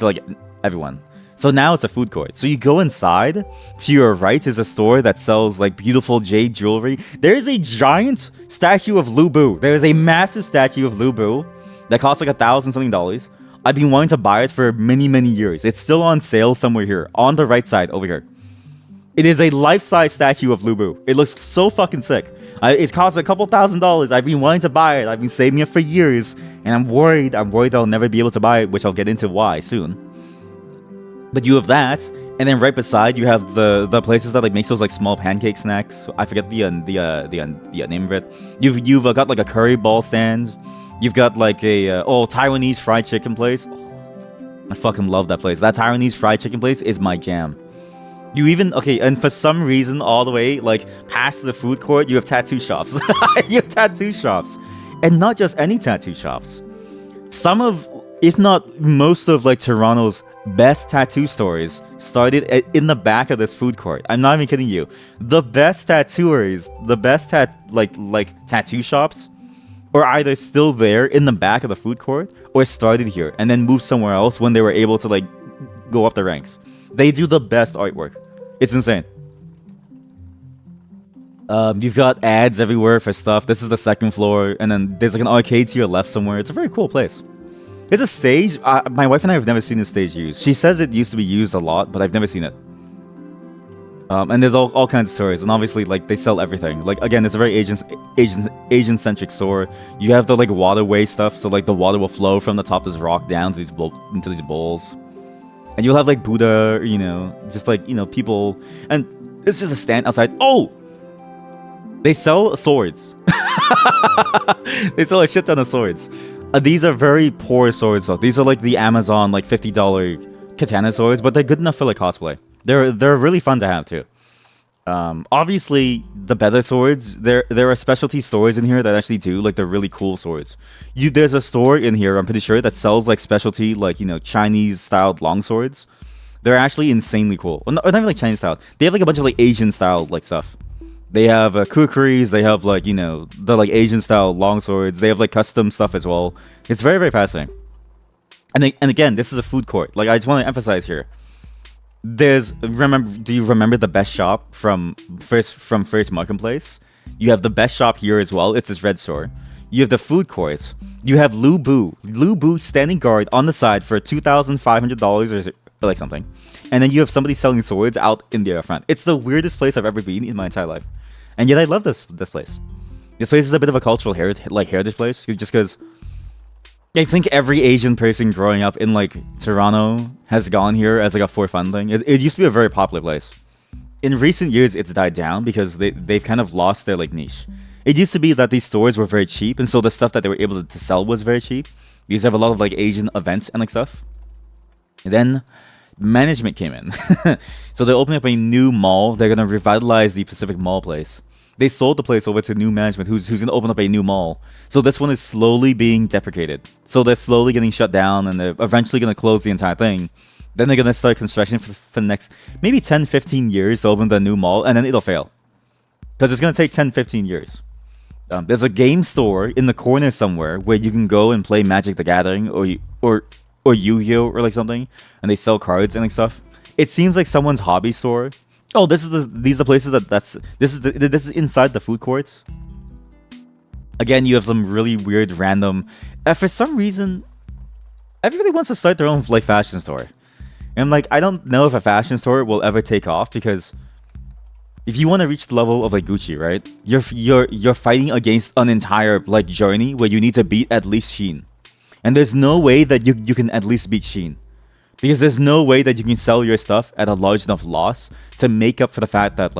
like everyone. So now it's a food court. So you go inside. To your right is a store that sells like beautiful jade jewelry. There is a giant statue of Lu Bu. There is a massive statue of Lu Bu that costs like $1,000 something. I've been wanting to buy it for many years. It's still on sale somewhere here on the right side over here. It is a life-size statue of Lu Bu. It looks so fucking sick. It costs a couple $1,000s. I've been wanting to buy it. I've been saving it for years, and I'm worried I'll never be able to buy it, which I'll get into why soon. But you have that, and then right beside you have the places that like makes those like small pancake snacks. I forget the name of it. You've got like a curry ball stand. You've got like a Taiwanese fried chicken place. I fucking love that place. That Taiwanese fried chicken place is my jam. You even, okay, and for some reason, all the way, like, past the food court, you have tattoo shops. You have tattoo shops. And not just any tattoo shops. Some of, if not most of, like, Toronto's best tattoo stores started in the back of this food court. I'm not even kidding you. The best tattooers, the best tattoo shops are either still there in the back of the food court or started here and then moved somewhere else when they were able to, like, go up the ranks. They do the best artwork. It's insane. You've got ads everywhere for stuff. This is the second floor, and then there's like an arcade to your left somewhere. It's a very cool place. It's a stage. My wife and I have never seen this stage used. She says it used to be used a lot, but I've never seen it. And there's all kinds of stories, and obviously, like, they sell everything. Like, again, it's a very Asian-centric store. You have the like waterway stuff, so like the water will flow from the top of this rock down to into these bowls. And you'll have like Buddha, you know, just like, you know, people, and it's just a stand outside. Oh, they sell swords. They sell a shit ton of swords. These are very poor swords though. These are like the Amazon like $50 katana swords, but they're good enough for like cosplay. They're really fun to have too. Obviously the better swords, there are specialty stores in here that actually do like the really cool swords. There's a store in here, I'm pretty sure, that sells like specialty, like, you know, Chinese styled long swords. They're actually insanely cool. Well, not even like Chinese styled. They have like a bunch of like Asian styled like stuff. They have kukris, they have like, you know, the like Asian style long swords. They have like custom stuff as well. It's very, very fascinating. And again, this is a food court. Like, I just want to emphasize here. Do you remember the best shop from First Marketplace? You have the best shop here as well. It's this red store. You have the food court. You have Lu Bu standing guard on the side for $2,500 or like something. And then you have somebody selling swords out in the front. It's the weirdest place I've ever been in my entire life. And yet I love this place. This place is a bit of a cultural heritage place, just because I think every Asian person growing up in like Toronto has gone here as like a for fun thing. It used to be a very popular place. In recent years, it's died down because they've kind of lost their like niche. It used to be that these stores were very cheap, and so the stuff that they were able to sell was very cheap. They used to have a lot of like Asian events and like stuff. And then management came in, so they're opening up a new mall. They're gonna revitalize the Pacific Mall place. They sold the place over to new management, who's gonna open up a new mall. So this one is slowly being deprecated. So they're slowly getting shut down, and they're eventually gonna close the entire thing. Then they're gonna start construction for the next maybe 10, 15 years to open the new mall, and then it'll fail because it's gonna take 10, 15 years. There's a game store in the corner somewhere where you can go and play Magic the Gathering or Yu-Gi-Oh or like something, and they sell cards and like stuff. It seems like someone's hobby store. Oh, these are the places this is inside the food courts. Again, you have some really weird random. For some reason, everybody wants to start their own like fashion store, and like I don't know if a fashion store will ever take off because if you want to reach the level of like Gucci, right? You're fighting against an entire like journey where you need to beat at least Shein, and there's no way that you can at least beat Shein. Because there's no way that you can sell your stuff at a large enough loss to make up for the fact that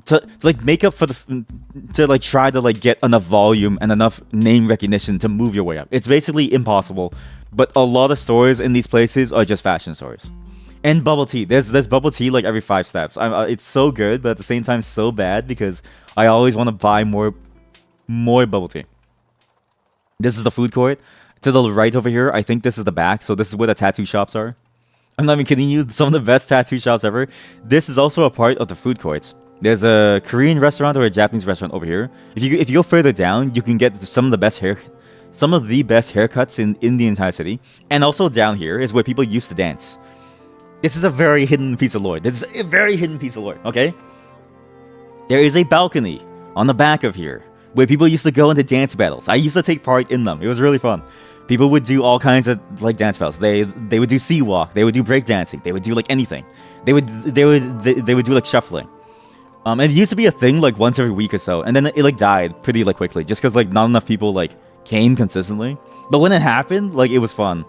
to make up for to try to like get enough volume and enough name recognition to move your way up. It's basically impossible. But a lot of stores in these places are just fashion stores. And bubble tea. There's bubble tea like every 5 steps. It's so good, but at the same time so bad because I always want to buy more bubble tea. This is the food court. To the right over here, I think this is the back. So this is where the tattoo shops are. I'm not even kidding you. Some of the best tattoo shops ever. This is also a part of the food courts. There's a Korean restaurant or a Japanese restaurant over here. If you go further down, you can get some of the best haircuts in the entire city. And also down here is where people used to dance. This is a very hidden piece of lore. Okay? There is a balcony on the back of here where people used to go into dance battles. I used to take part in them. It was really fun. People would do all kinds of like dance battles. They would do sea walk. They would do break dancing. They would do like anything. They would do like shuffling. And it used to be a thing like once every week or so, and then it like died pretty like quickly just because like not enough people like came consistently. But when it happened, like it was fun.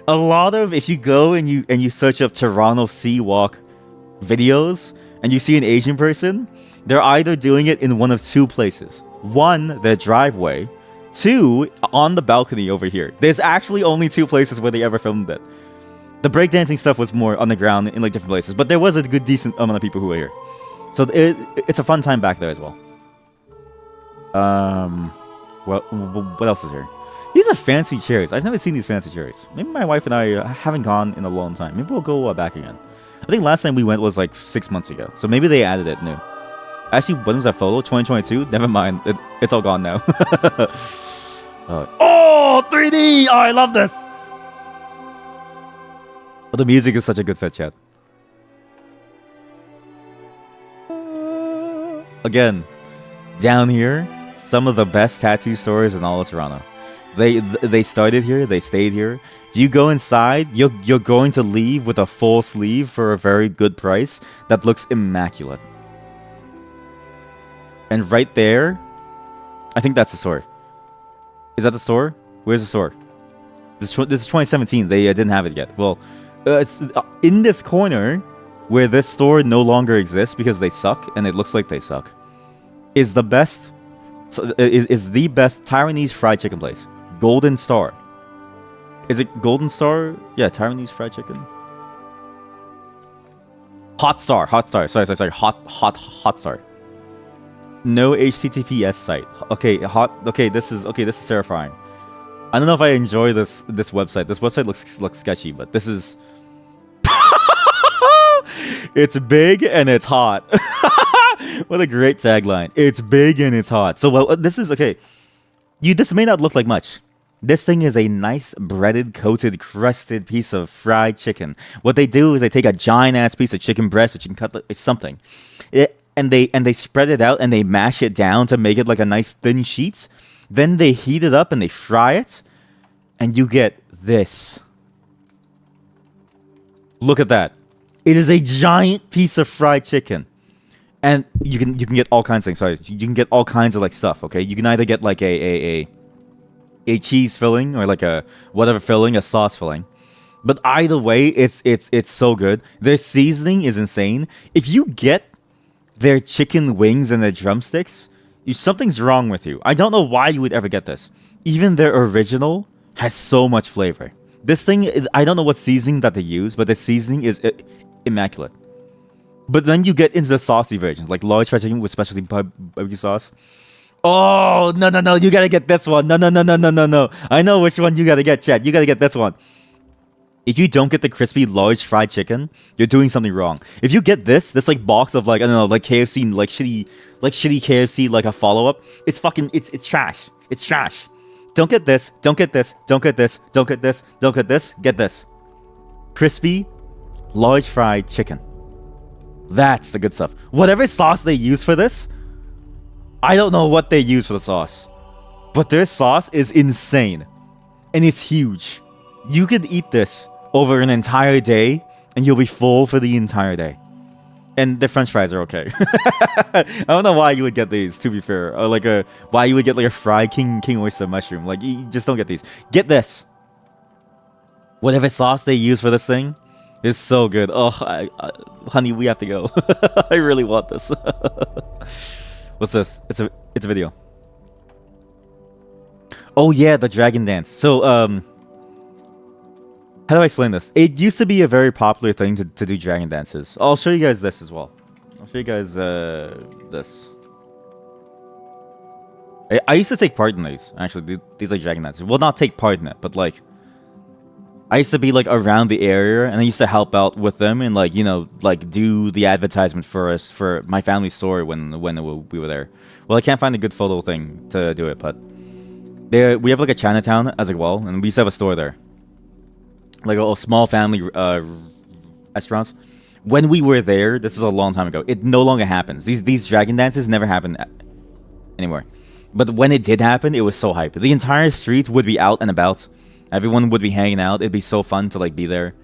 A lot of if you go and you search up Toronto sea walk videos and you see an Asian person, they're either doing it in one of 2 places. 1, their driveway. 2, on the balcony over here. There's actually only 2 places where they ever filmed it. The breakdancing stuff was more on the ground in like different places, but there was a good decent amount of people who were here. So it's a fun time back there as well. What else is here? These are fancy chairs. I've never seen these fancy chairs. Maybe my wife and I haven't gone in a long time. Maybe we'll go back again. I think last time we went was like 6 months ago. So maybe they added it new. Actually, when was that photo? 2022? Never mind. It's all gone now. Oh, 3D! Oh, I love this! Oh, the music is such a good fit, chat. Again, down here, some of the best tattoo stores in all of Toronto. They started here, they stayed here. If you go inside, you're going to leave with a full sleeve for a very good price that looks immaculate. And right there, I think that's the store. Is that the store? Where's the store? This is 2017. They didn't have it yet. Well, it's in this corner where this store no longer exists because they suck, and it looks like they suck. Is the best Taiwanese fried chicken place. Golden Star. Is it Golden Star? Yeah, Taiwanese fried chicken. Hot Star. Sorry. Hot Star. No HTTPS site. Okay, this is terrifying. I don't know if I enjoy this website. This website looks sketchy, but this is it's big and it's hot. What a great tagline. It's big and it's hot. So well, this is okay. This may not look like much. This thing is a nice breaded, coated, crusted piece of fried chicken. What they do is they take a giant ass piece of chicken breast or chicken cutlet or something. And they spread it out and they mash it down to make it like a nice thin sheet. Then they heat it up and they fry it. And you get this. Look at that. It is a giant piece of fried chicken. and you can get all kinds of things. Sorry, you can get all kinds of like stuff. Okay, you can either get like a cheese filling or like a whatever filling, a sauce filling. But either way, it's so good. Their seasoning is insane. If you get their chicken wings and their drumsticks, something's wrong with you. I don't know why you would ever get this. Even their original has so much flavor. This thing, I don't know what seasoning that they use, but the seasoning is immaculate. But then you get into the saucy versions, like large fried chicken with specialty barbecue sauce. Oh, no, no, no, you gotta get this one. No, no, no, no, no, no, no. I know which one you gotta get, Chad. You gotta get this one. If you don't get the crispy large fried chicken, you're doing something wrong. If you get this like box of like, I don't know, like KFC, like shitty KFC, like a follow-up, it's fucking, it's trash. It's trash. Don't get this, don't get this, don't get this, don't get this, don't get this, get this. Crispy, large fried chicken. That's the good stuff. Whatever sauce they use for this, I don't know what they use for the sauce, but their sauce is insane, and it's huge. You could eat this over an entire day, and you'll be full for the entire day. And the French fries are okay. I don't know why you would get these, to be fair, or like why you would get like a fried king oyster mushroom. Like, you just don't get these. Get this. Whatever sauce they use for this thing is so good. Oh, honey, we have to go. I really want this. What's this? It's a video. Oh yeah, the dragon dance. So how do I explain this? It used to be a very popular thing to do dragon dances. I'll show you guys this as well. I'll show you guys this. I used to take part in these. Actually, these are dragon dances. Well, not take part in it, but like I used to be like around the area, and I used to help out with them and like, you know, like do the advertisement for us for my family store when we were there. Well, I can't find a good photo thing to do it, but we have like a Chinatown as well, and we used to have a store there, like a small family restaurants. When we were there, this is a long time ago. It no longer happens. These dragon dances never happen anymore. But when it did happen, it was so hype. The entire street would be out and about. Everyone would be hanging out. It'd be so fun to like be there.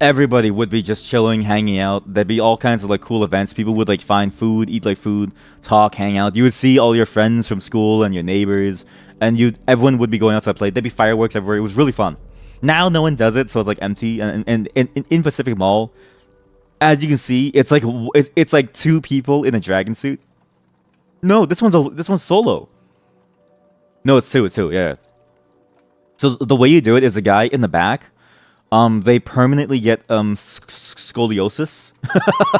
Everybody would be just chilling, hanging out. There'd be all kinds of like cool events. People would like find food, eat like food, talk, hang out. You would see all your friends from school and your neighbors, and everyone would be going outside to play. There'd be fireworks everywhere. It was really fun. Now no one does it, so it's like empty. And in Pacific Mall, as you can see, it's like two people in a dragon suit. No, this one's solo. No, it's two. Yeah. So the way you do it is a guy in the back. They permanently get scoliosis.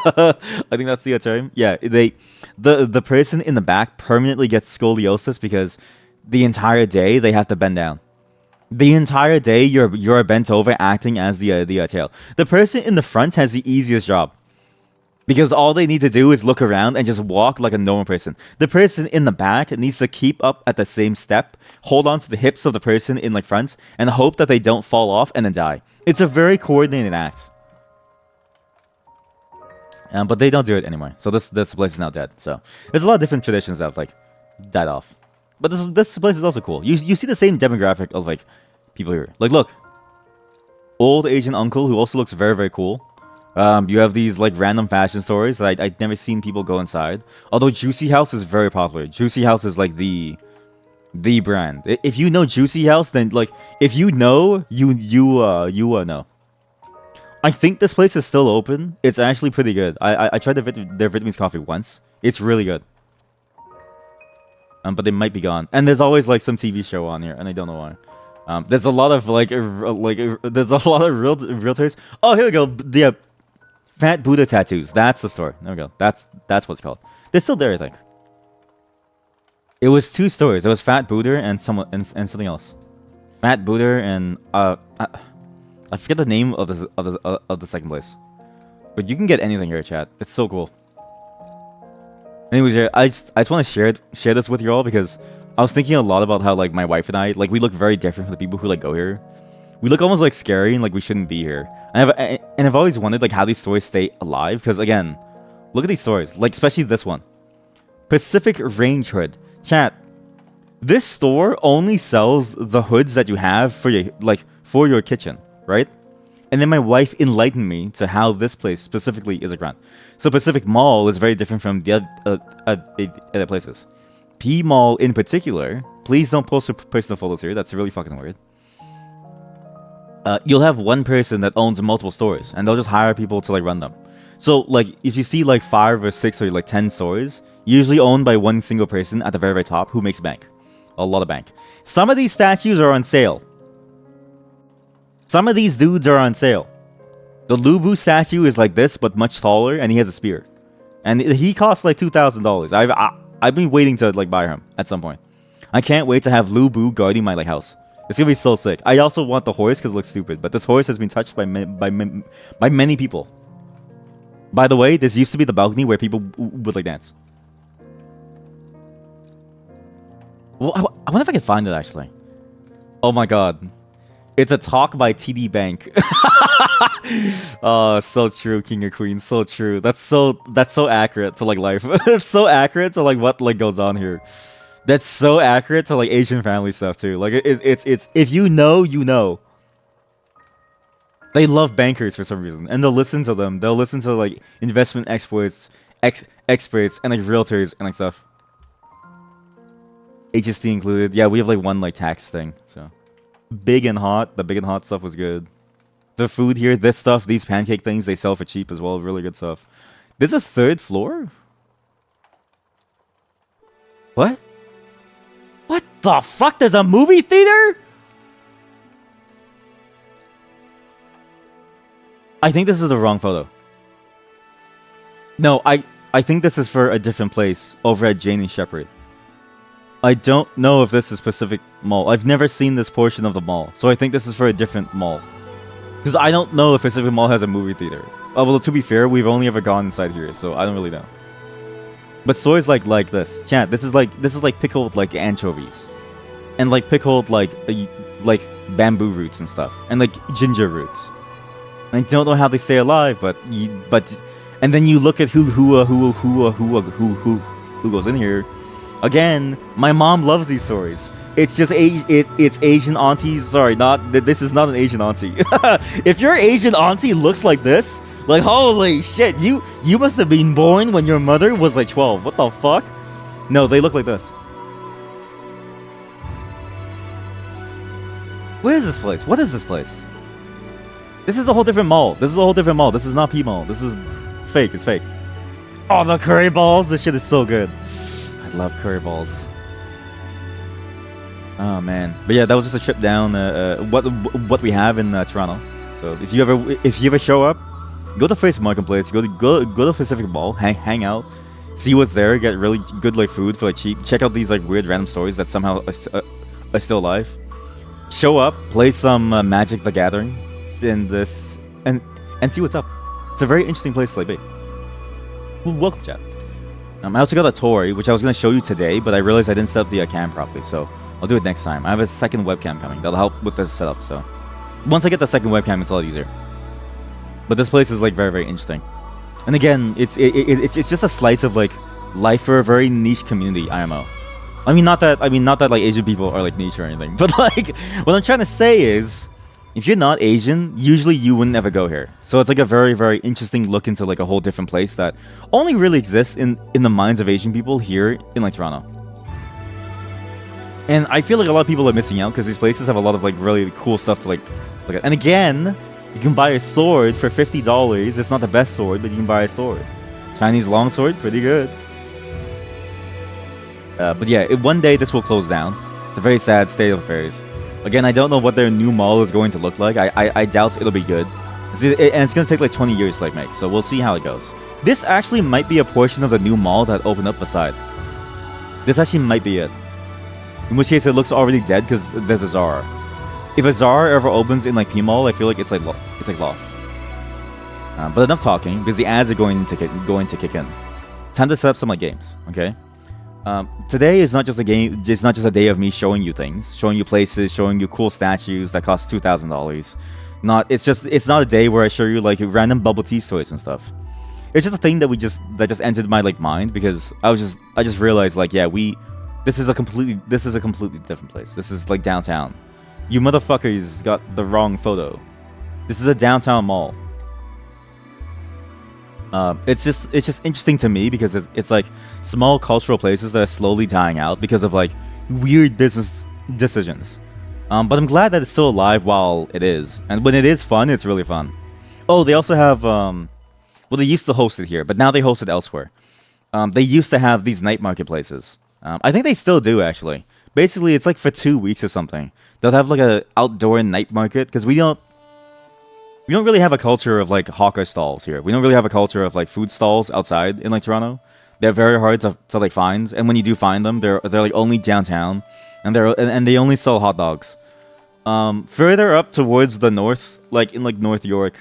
I think that's the term. Yeah, the person in the back permanently gets scoliosis because the entire day they have to bend down. The entire day you're bent over, acting as the tail. The person in the front has the easiest job, because all they need to do is look around and just walk like a normal person. The person in the back needs to keep up at the same step, hold on to the hips of the person in like front, and hope that they don't fall off and then die. It's a very coordinated act. But they don't do it anymore. So this place is now dead. So there's a lot of different traditions that have like died off. But this place is also cool. You see the same demographic of like people here. Like, look, old Asian uncle who also looks very, very cool. You have these like random fashion stores that I'd never seen people go inside. Although Juicy House is very popular. Juicy House is like the brand. If you know Juicy House, then like if you know, you know. I think this place is still open. It's actually pretty good. I tried their Vietnamese coffee once. It's really good. But they might be gone. And there's always like some TV show on here, and I don't know why. There's a lot of there's a lot of realtors. Oh, here we go. The Fat Buddha tattoos. That's the store. There we go. That's what it's called. They're still there, I think. It was two stores. It was Fat Buddha and something else. Fat Buddha and I forget the name of the second place. But you can get anything here, chat. It's so cool. Anyways, I just want to share this with you all because I was thinking a lot about how like my wife and I like we look very different from the people who like go here. We look almost like scary and like we shouldn't be here. And I've always wondered like how these stores stay alive, because again, look at these stores, like especially this one, Pacific Range Hood. Chat, this store only sells the hoods that you have for your kitchen, right? And then my wife enlightened me to how this place specifically is a grunt. So Pacific Mall is very different from the other places. P Mall in particular, please don't post personal photos here. That's really fucking weird. You'll have one person that owns multiple stores, and they'll just hire people to like run them. So like if you see like 5 or 6 or like 10 stores, usually owned by one single person at the very top who makes bank, a lot of bank. Some of these statues are on sale. Some of these dudes are on sale. The Lubu statue is like this, but much taller, and he has a spear, and he costs like $2,000. I've been waiting to like buy him at some point. I can't wait to have Lubu guarding my like house. It's gonna be so sick. I also want the horse because it looks stupid, but this horse has been touched by many people. By the way, this used to be the balcony where people would like dance. Well, I wonder if I can find it actually. Oh my god. It's a talk by TD Bank. Oh, so true, King or Queen. So true. That's so accurate to like life. It's so accurate to like what like goes on here. That's so accurate to like Asian family stuff too. Like it's if you know, you know. They love bankers for some reason, and they'll listen to them. They'll listen to like investment experts, experts, and like realtors and like stuff. HST included. Yeah, we have like one like tax thing. So big and hot. The big and hot stuff was good. The food here, this stuff, these pancake things, they sell for cheap as well. Really good stuff. There's a 3rd floor. What? What the fuck? There's a movie theater? I think this is the wrong photo. No, I think this is for a different place over at Jane and Shepherd. I don't know if this is Pacific Mall. I've never seen this portion of the mall, so I think this is for a different mall. Because I don't know if Pacific Mall has a movie theater. Oh, well, to be fair, we've only ever gone inside here, so I don't really know. But stores like this, chat. This is like pickled like anchovies, and like pickled like bamboo roots and stuff, and like ginger roots. I don't know how they stay alive, but and then you look at who goes in here. Again, my mom loves these stories. It's just it's Asian aunties. Sorry, this is not an Asian auntie. If your Asian auntie looks like this, like holy shit, you must have been born when your mother was like 12. What the fuck? No, they look like this. Where is this place? What is this place? This is a whole different mall. This is a whole different mall. This is not P Mall. It's fake. It's fake. Oh, the curry balls. This shit is so good. I love curry balls. Oh man, but yeah, that was just a trip down. What we have in Toronto. So if you ever show up, go to Face Marketplace. Go to Pacific Mall. Hang out. See what's there. Get really good like food for like cheap. Check out these like weird random stories that somehow are still alive. Show up. Play some Magic the Gathering. In this and see what's up. It's a very interesting place to like be. Welcome, chat. I also got a toy which I was gonna show you today, but I realized I didn't set up the cam properly, so I'll do it next time. I have a second webcam coming that'll help with this setup. So once I get the second webcam, it's a lot easier. But this place is like very, very interesting. And again, it's just a slice of like life for a very niche community. IMO. I mean, not that like Asian people are like niche or anything, but like what I'm trying to say is, if you're not Asian, usually you wouldn't ever go here. So it's like a very, very interesting look into like a whole different place that only really exists in the minds of Asian people here in like Toronto. And I feel like a lot of people are missing out because these places have a lot of like really cool stuff to like look at. And again, you can buy a sword for $50. It's not the best sword, but you can buy a sword. Chinese longsword, pretty good. But yeah, one day this will close down. It's a very sad state of affairs. Again, I don't know what their new mall is going to look like. I doubt it'll be good. And it's going to take like 20 years to like make, so we'll see how it goes. This actually might be a portion of the new mall that opened up beside. This actually might be it. In which case, it looks already dead because there's a Zara. If a Zara ever opens in like P Mall, I feel like it's like lost. But enough talking because the ads are going to kick in. Time to set up some like games, okay? Today is not just a game. It's not just a day of me showing you things, showing you places, showing you cool statues that cost $2,000. It's not a day where I show you like random bubble tea toys and stuff. It's just a thing that just entered my like mind because I just realized like yeah this is a completely different place. This is like downtown. You motherfuckers got the wrong photo. This is a downtown mall. It's just interesting to me because it's like small cultural places that are slowly dying out because of like weird business decisions. But I'm glad that it's still alive while it is, and when it is fun, it's really fun. Oh, they also have well, they used to host it here, but now they host it elsewhere. They used to have these night marketplaces. I think they still do actually. Basically, it's like for 2 weeks or something. They'll have like a outdoor night market because we don't really have a culture of like hawker stalls here. We don't really have a culture of like food stalls outside in like Toronto. They're very hard to like find, and when you do find them, they're like only downtown, and they only sell hot dogs. Further up towards the north, like in like North York,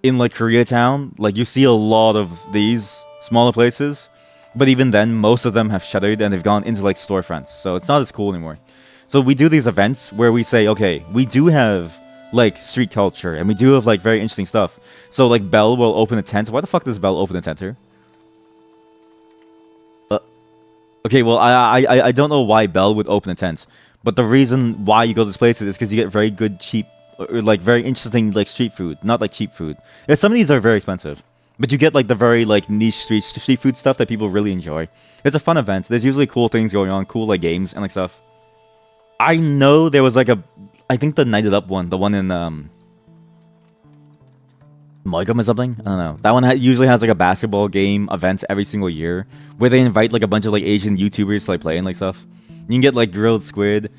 in like Koreatown, like you see a lot of these smaller places, but even then, most of them have shuttered and they've gone into like storefronts, so it's not as cool anymore. So we do these events where we say, okay, we do have like street culture and we do have like very interesting stuff. So like Belle will open a tent. Why the fuck does Belle open a tent here? Okay, well I don't know why Belle would open a tent, but the reason why you go to this place is because you get very good cheap or like very interesting like street food, not like cheap food. Yeah, some of these are very expensive, but you get like the very like niche street food stuff that people really enjoy. It's a fun event. There's usually cool things going on, cool like games and like stuff. I know there was like I think the Night It Up one, the one in Moicum or something. I don't know. That one usually has like a basketball game event every single year where they invite like a bunch of like Asian YouTubers to like play and like stuff. You can get like grilled squid.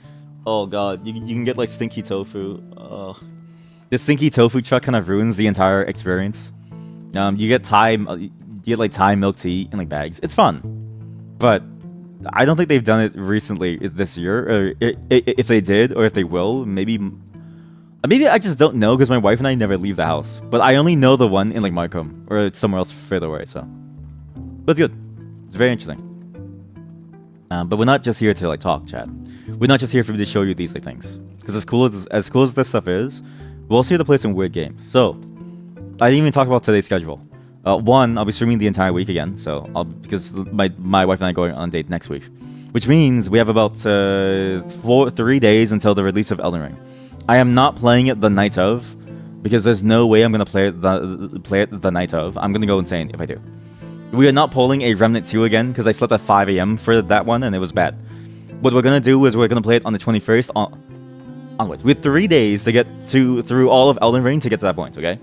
Oh god, you can get like stinky tofu. Oh, the stinky tofu truck kind of ruins the entire experience. You get Thai milk tea in like bags. It's fun, but I don't think they've done it recently this year. Or if they did, or if they will, maybe I just don't know because my wife and I never leave the house. But I only know the one in like Markham or somewhere else further away. So, but it's good. It's very interesting. But we're not just here to like talk, chat. We're not just here for me to show you these like things. Because as cool as this stuff is, we're also here to play some weird games. So, I didn't even talk about today's schedule. One, I'll be streaming the entire week again. So, because my wife and I are going on a date next week, which means we have about 3 days until the release of Elden Ring. I am not playing it the night of, because there's no way I'm gonna play it the night of. I'm gonna go insane if I do. We are not pulling a Remnant 2 again because I slept at 5 a.m. for that one and it was bad. What we're gonna do is we're gonna play it on the 21st onwards. We have 3 days to get through all of Elden Ring to get to that point. Okay.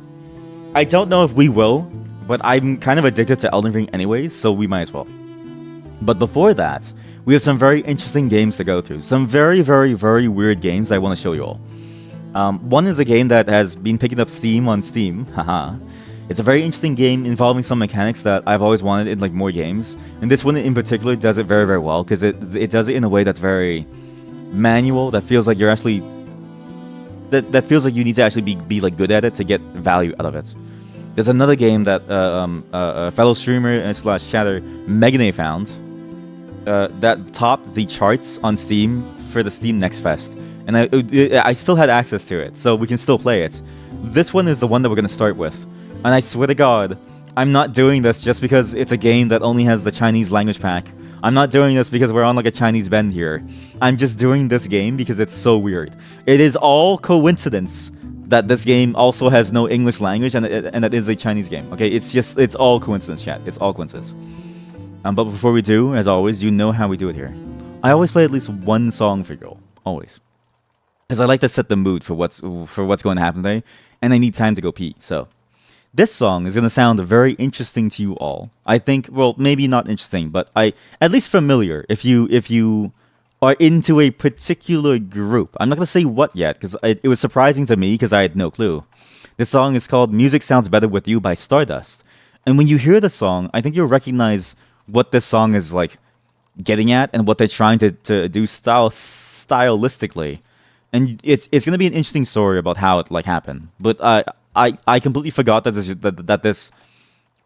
I don't know if we will, but I'm kind of addicted to Elden Ring anyways, so we might as well. But before that, we have some very interesting games to go through. Some very, very, very weird games I want to show you all. One is a game that has been picking up steam on Steam. Haha. It's a very interesting game involving some mechanics that I've always wanted in like more games. And this one in particular does it very, very well because it does it in a way that's very manual. That feels like you're actually that feels like you need to actually be like good at it to get value out of it. There's another game that a fellow streamer slash chatter Megane found that topped the charts on Steam for the Steam Next Fest. And I still had access to it, so we can still play it. This one is the one that we're going to start with. And I swear to God, I'm not doing this just because it's a game that only has the Chinese language pack. I'm not doing this because we're on like a Chinese bend here. I'm just doing this game because it's so weird. It is all coincidence that this game also has no English language and that is a Chinese game. Okay, it's all coincidence, chat. It's all coincidence. But before we do, as always, you know how we do it here. I always play at least one song for you all. Always. Because I like to set the mood for what's going to happen today, and I need time to go pee. So, this song is going to sound very interesting to you all. I think, well, maybe not interesting, but at least familiar if you are into a particular group. I'm not going to say what yet, because it was surprising to me because I had no clue. This song is called Music Sounds Better With You by Stardust. And when you hear the song, I think you'll recognize what this song is like getting at and what they're trying to do stylistically. And it's going to be an interesting story about how it like happened. But I completely forgot that this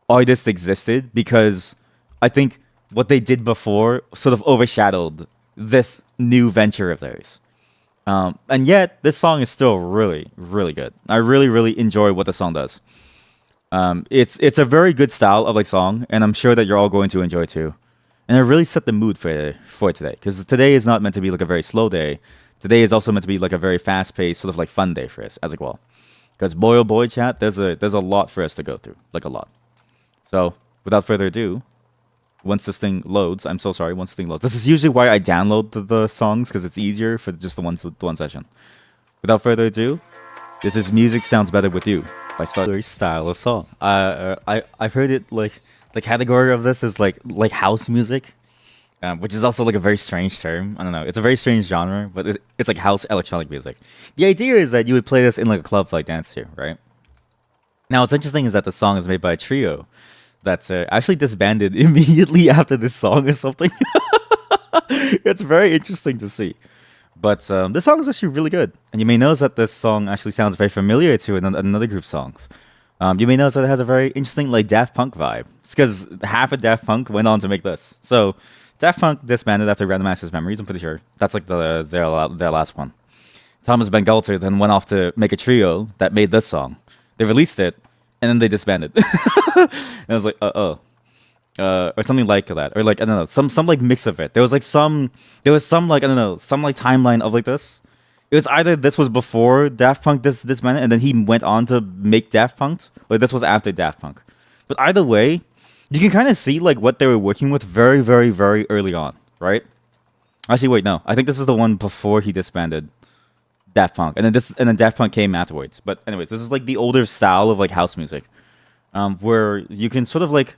artist existed because I think what they did before sort of overshadowed this new venture of theirs. And yet, this song is still really, really good. I really, really enjoy what the song does. It's a very good style of like song, and I'm sure that you're all going to enjoy too. And it really set the mood for today, because today is not meant to be like a very slow day. Today is also meant to be like a very fast-paced, sort of like fun day for us as well. Because boy oh boy, chat, there's a lot for us to go through, like a lot. So without further ado, once this thing loads, I'm so sorry. Once this thing loads, this is usually why I download the songs because it's easier for just the one session. Without further ado, this is Music Sounds Better With You by style of song. I've heard it like the category of this is like house music, which is also like a very strange term. I don't know. It's a very strange genre, but it's like house electronic music. The idea is that you would play this in like a club to like dance to, right? Now, what's interesting is that the song is made by a trio that's actually disbanded immediately after this song or something. It's very interesting to see. But this song is actually really good. And you may notice that this song actually sounds very familiar to another group's songs. You may notice that it has a very interesting like Daft Punk vibe. It's because half of Daft Punk went on to make this. So Daft Punk disbanded after Random Access Memories, I'm pretty sure. That's like their last one. Thomas Ben Galter then went off to make a trio that made this song. They released it, and then they disbanded. And I was like, or something like that, or like I don't know, some like mix of it. There was some like I don't know, some like timeline of like this. It was either this was before Daft Punk disbanded, and then he went on to make Daft Punk, or this was after Daft Punk. But either way, you can kind of see like what they were working with very, very, very early on, right? Actually, wait, no, I think this is the one before he disbanded Daft Punk, and then Daft Punk came afterwards. But anyways, this is like the older style of like house music, where you can sort of like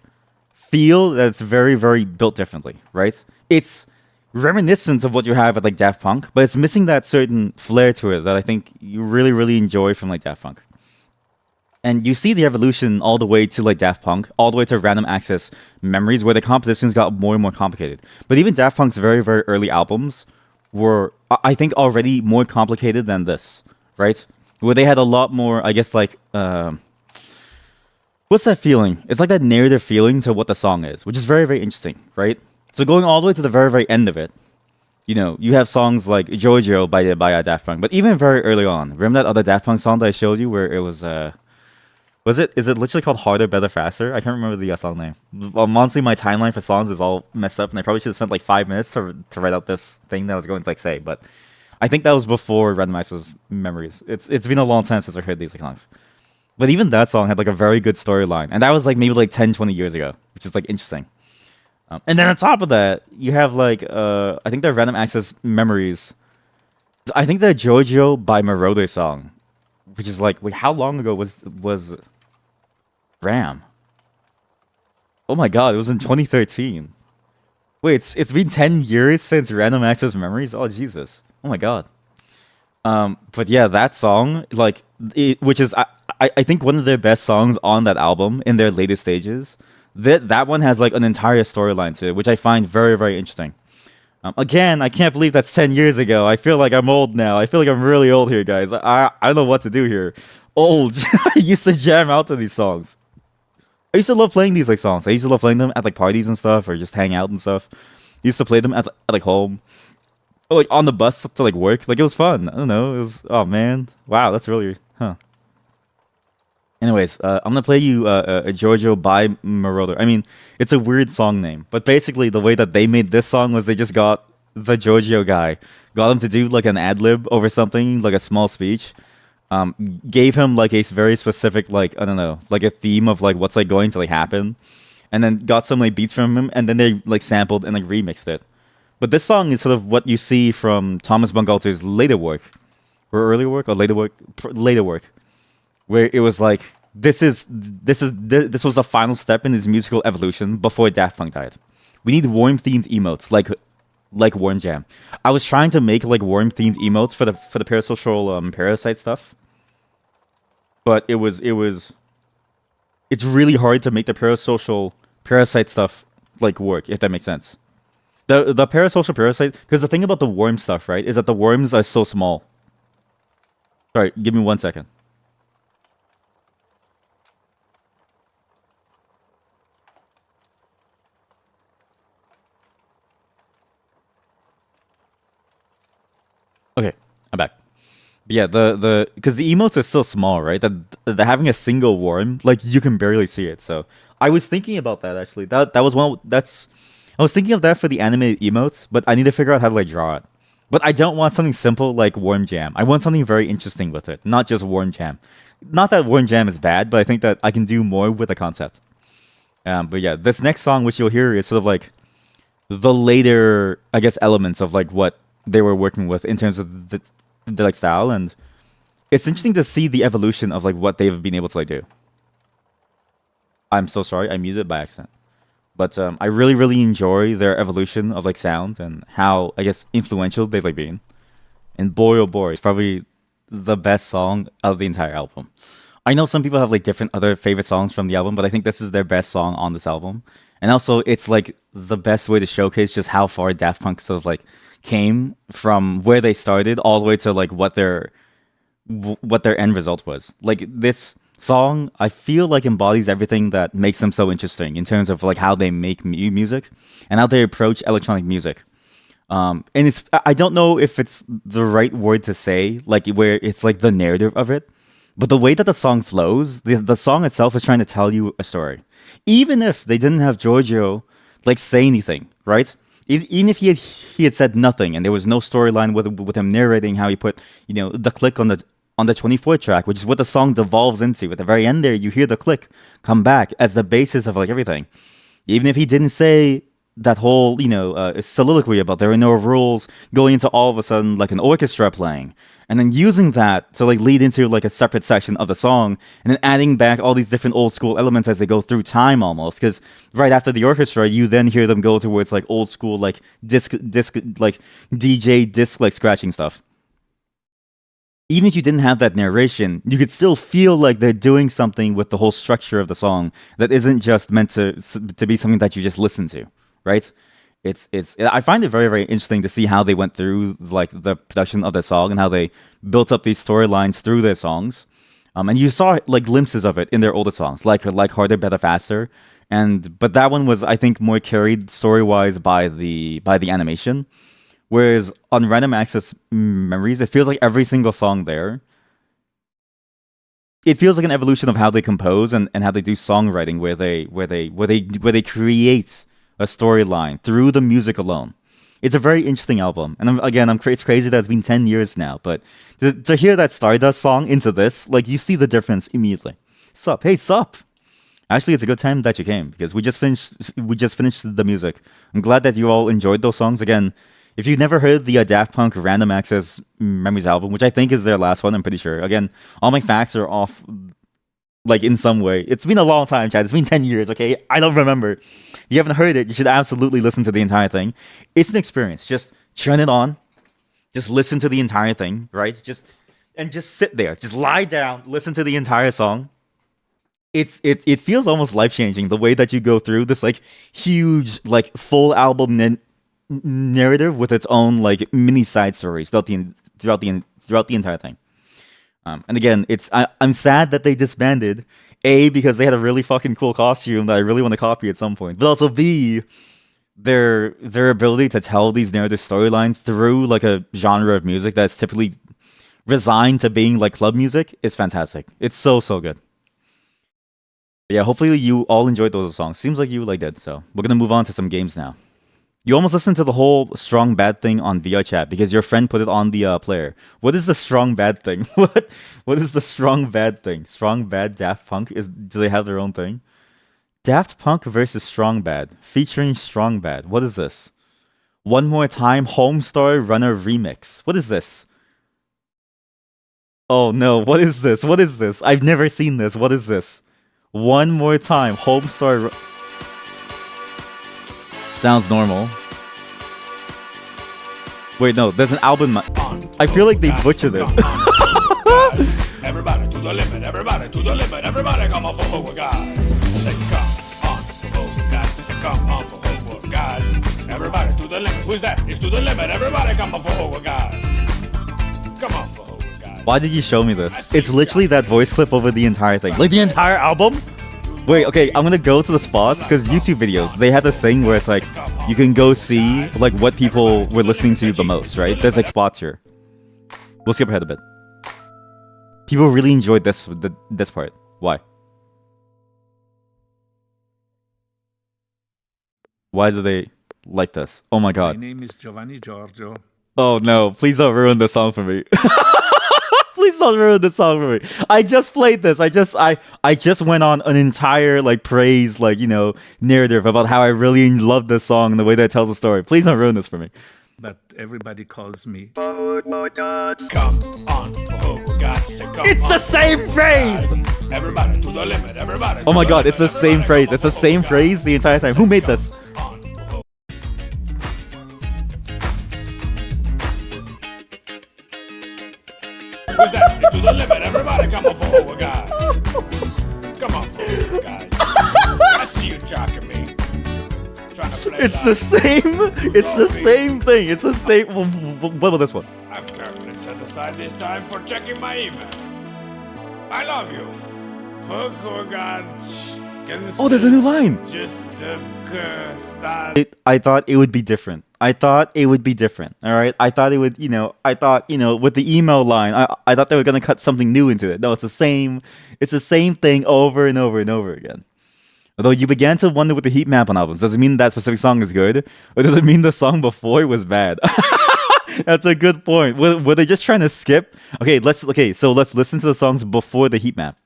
feel that it's very, very built differently, right? It's reminiscent of what you have at like Daft Punk, but it's missing that certain flair to it that I think you really, really enjoy from like Daft Punk. And you see the evolution all the way to like Daft Punk, all the way to Random Access Memories, where the compositions got more and more complicated. But even Daft Punk's very, very early albums were, I think, already more complicated than this, right? Where they had a lot more, I guess, like, what's that feeling? It's like that narrative feeling to what the song is, which is very, very interesting, right? So going all the way to the very, very end of it, you know, you have songs like JoJo by Daft Punk, but even very early on, remember that other Daft Punk song that I showed you where it was, is it literally called Harder, Better, Faster? I can't remember the song name. Well, honestly, my timeline for songs is all messed up, and I probably should have spent like 5 minutes to write out this thing that I was going to like say, but I think that was before Random Access Memories. It's been a long time since I heard these like, songs. But even that song had like a very good storyline, and that was like maybe like 10, 20 years ago, which is like interesting. And then on top of that, you have like I think the Random Access Memories. I think the JoJo by Marauder song, which is like, wait, how long ago was Ram? Oh my god, it was in 2013. Wait, it's been 10 years since Random Access Memories. Oh Jesus. Oh my god. But yeah, that song, like, which is I think one of their best songs on that album in their later stages. That one has like an entire storyline to it, which I find very, very interesting. Again, I can't believe that's 10 years ago. I feel like I'm old now. I feel like I'm really old here, guys. I don't know what to do here. Old. I used to jam out to these songs. I used to love playing these like songs. I used to love playing them at like parties and stuff, or just hang out and stuff. I used to play them at like home, or like on the bus to like work. Like it was fun. I don't know. It was, oh man, wow, that's really, huh. Anyways, I'm gonna play you a JoJo by Marauder. I mean, it's a weird song name, but basically the way that they made this song was they just got the JoJo guy, got him to do like an ad lib over something, like a small speech, gave him like a very specific, like, I don't know, like a theme of like what's like going to like happen, and then got some like beats from him, and then they like sampled and like remixed it. But this song is sort of what you see from Thomas Bangalter's later work, or earlier work, or later work, where it was like this was the final step in his musical evolution before Daft Punk died. We need warm themed emotes like Warm Jam. I was trying to make like warm themed emotes for the parasocial parasite stuff, but it's really hard to make the parasocial parasite stuff like work, if that makes sense. The parasocial parasite, because the thing about the worm stuff, right, is that the worms are so small. Sorry, give me 1 second. Okay, I'm back. But yeah, the because the emotes are so small, right? That having a single worm, like you can barely see it. So I was thinking about that actually. That was one. I was thinking of that for the animated emotes, but I need to figure out how to like draw it. But I don't want something simple like Worm Jam. I want something very interesting with it, not just Worm Jam. Not that Warren Jam is bad, but I think that I can do more with the concept. But yeah, this next song, which you'll hear, is sort of like the later, I guess, elements of like what they were working with in terms of the like style, and it's interesting to see the evolution of like what they've been able to like do. I'm so sorry, I muted it by accident. But I really, really enjoy their evolution of like sound and how I guess influential they've like been. And boy, oh boy, it's probably the best song of the entire album. I know some people have like different other favorite songs from the album, but I think this is their best song on this album. And also, it's like the best way to showcase just how far Daft Punk sort of like came from where they started all the way to like what their end result was. Like this song, I feel like embodies everything that makes them so interesting in terms of like how they make music and how they approach electronic music. And it's I don't know if it's the right word to say, like where it's like the narrative of it, but the way that the song flows, the song itself is trying to tell you a story. Even if they didn't have Giorgio like say anything, right? Even if he had said nothing and there was no storyline with him narrating how he put the click on the 24 track, which is what the song devolves into. At the very end there, you hear the click come back as the basis of like everything. Even if he didn't say that whole soliloquy about there are no rules, going into all of a sudden like an orchestra playing, and then using that to like lead into like a separate section of the song, and then adding back all these different old school elements as they go through time almost, because right after the orchestra you then hear them go towards like old school like disc like DJ disc like scratching stuff. Even if you didn't have that narration, you could still feel like they're doing something with the whole structure of the song that isn't just meant to be something that you just listen to, right? It's I find it very, very interesting to see how they went through like the production of the song and how they built up these storylines through their songs. And you saw like glimpses of it in their older songs, like Harder, Better, Faster, but that one was I think more carried story wise by the animation. Whereas on Random Access Memories, it feels like every single song there, it feels like an evolution of how they compose and how they do songwriting, where they create a storyline through the music alone. It's a very interesting album, and it's crazy that it's been 10 years now, but to hear that Stardust song into this, like you see the difference immediately. Sup, hey sup. Actually, it's a good time that you came because we just finished the music. I'm glad that you all enjoyed those songs again. If you've never heard the Daft Punk Random Access Memories album, which I think is their last one, I'm pretty sure. Again, all my facts are off, like in some way. It's been a long time, Chad. It's been 10 years, okay? I don't remember. If you haven't heard it, you should absolutely listen to the entire thing. It's an experience. Just turn it on. Just listen to the entire thing, right? Just sit there. Just lie down. Listen to the entire song. It feels almost life changing the way that you go through this like huge like full album narrative with its own like mini side stories throughout the entire thing. And again, I'm sad that they disbanded. A, because they had a really fucking cool costume that I really want to copy at some point, but also B, their ability to tell these narrative storylines through like a genre of music that's typically resigned to being like club music is fantastic. It's so good. But yeah, hopefully you all enjoyed those songs. Seems like you like did. So we're gonna move on to some games now. You almost listened to the whole strong bad thing on VR chat because your friend put it on the player. What is the strong bad thing? What is the strong bad thing? Strong bad Daft Punk do they have their own thing? Daft Punk versus Strong Bad featuring Strong Bad. What is this? One More Time Homestar Runner remix. What is this? Oh no, what is this? What is this? I've never seen this. What is this? One More Time Homestar Sounds normal. Wait, no, there's an album. I feel like they butchered it. Everybody to the limit, everybody to the limit, everybody come on for hope God. Say come on for hope God. Say come on for hope God. Everybody to the limit. Who's that? It's to the limit. Everybody come on for hope God. Come on for hope God. Why did you show me this? It's literally that voice clip over the entire thing. Like the entire album? Wait, okay, I'm gonna go to the spots because YouTube videos, they have this thing where it's like you can go see like what people were listening to the most, right? There's like spots here. We'll skip ahead a bit. People really enjoyed this part. Why? Why do they like this? Oh my god. My name is Giovanni Giorgio. Oh no, please don't ruin the song for me. Please don't ruin this song for me. I just played this. I just went on an entire like praise like narrative about how I really love this song and the way that it tells a story. Please don't ruin this for me. But everybody calls me. Come on, oh God, say come It's on, the same phrase. everybody to the limit, everybody. Oh my to god, the it's the limit, same everybody, phrase. come It's the on, same oh God. phrase the entire time. Who made this? On, oh. Who's that? It's to the limit, everybody come on for oh God. Come on for oh guys. I see you jocking me. Trying to play It's the same. It's the same thing. It's the same. What about this one? I've carefully set aside this time for checking my email. I love you. Fuck oh God. Oh, there's a new line. Just start. I thought it would be different. I thought it would be different. All right. I thought it would. I thought with the email line. I thought they were gonna cut something new into it. No, it's the same. It's the same thing over and over and over again. Although you began to wonder with the heat map on albums, does it mean that specific song is good, or does it mean the song before was bad? That's a good point. Were they just trying to skip? So let's listen to the songs before the heat map.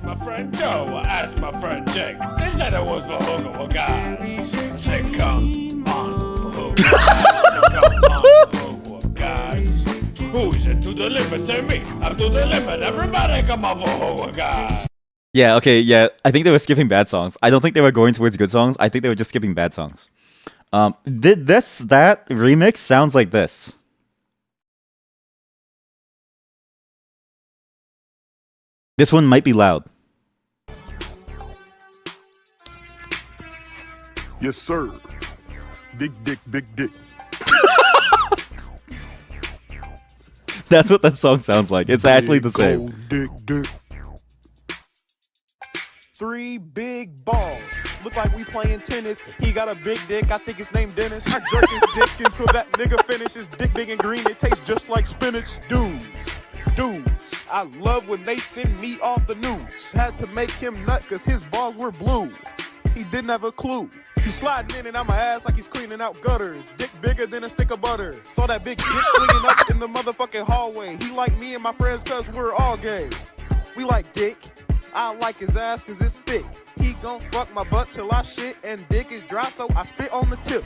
My friend Joe asked my friend Jake. They said it was for Hogo guys. Say come on for Hogo guys. Say come on for Hogo guys. Who's it to the limit? Say me. I'm to the limit. Everybody come on for Hogo guys. Yeah, okay, yeah. I think they were skipping bad songs. I don't think they were going towards good songs. I think they were just skipping bad songs. That remix sounds like this. This one might be loud. Yes, sir. Big dick, big dick. That's what that song sounds like. It's actually the Big same. old dick, dick. 3 big balls. Look like we playing tennis. He got a big dick. I think his name Dennis. I jerk his dick until that nigga finishes. Dick big and green. It tastes just like spinach. Dudes. I love when they send me off the news. Had to make him nut cause his balls were blue. He didn't have a clue. He's sliding in and out my ass like he's cleaning out gutters. Dick bigger than a stick of butter. Saw that big dick swinging up in the motherfucking hallway. He like me and my friends cause we're all gay. We like dick. I like his ass cause it's thick. He gon' fuck my butt till I shit and dick is dry so I spit on the tip.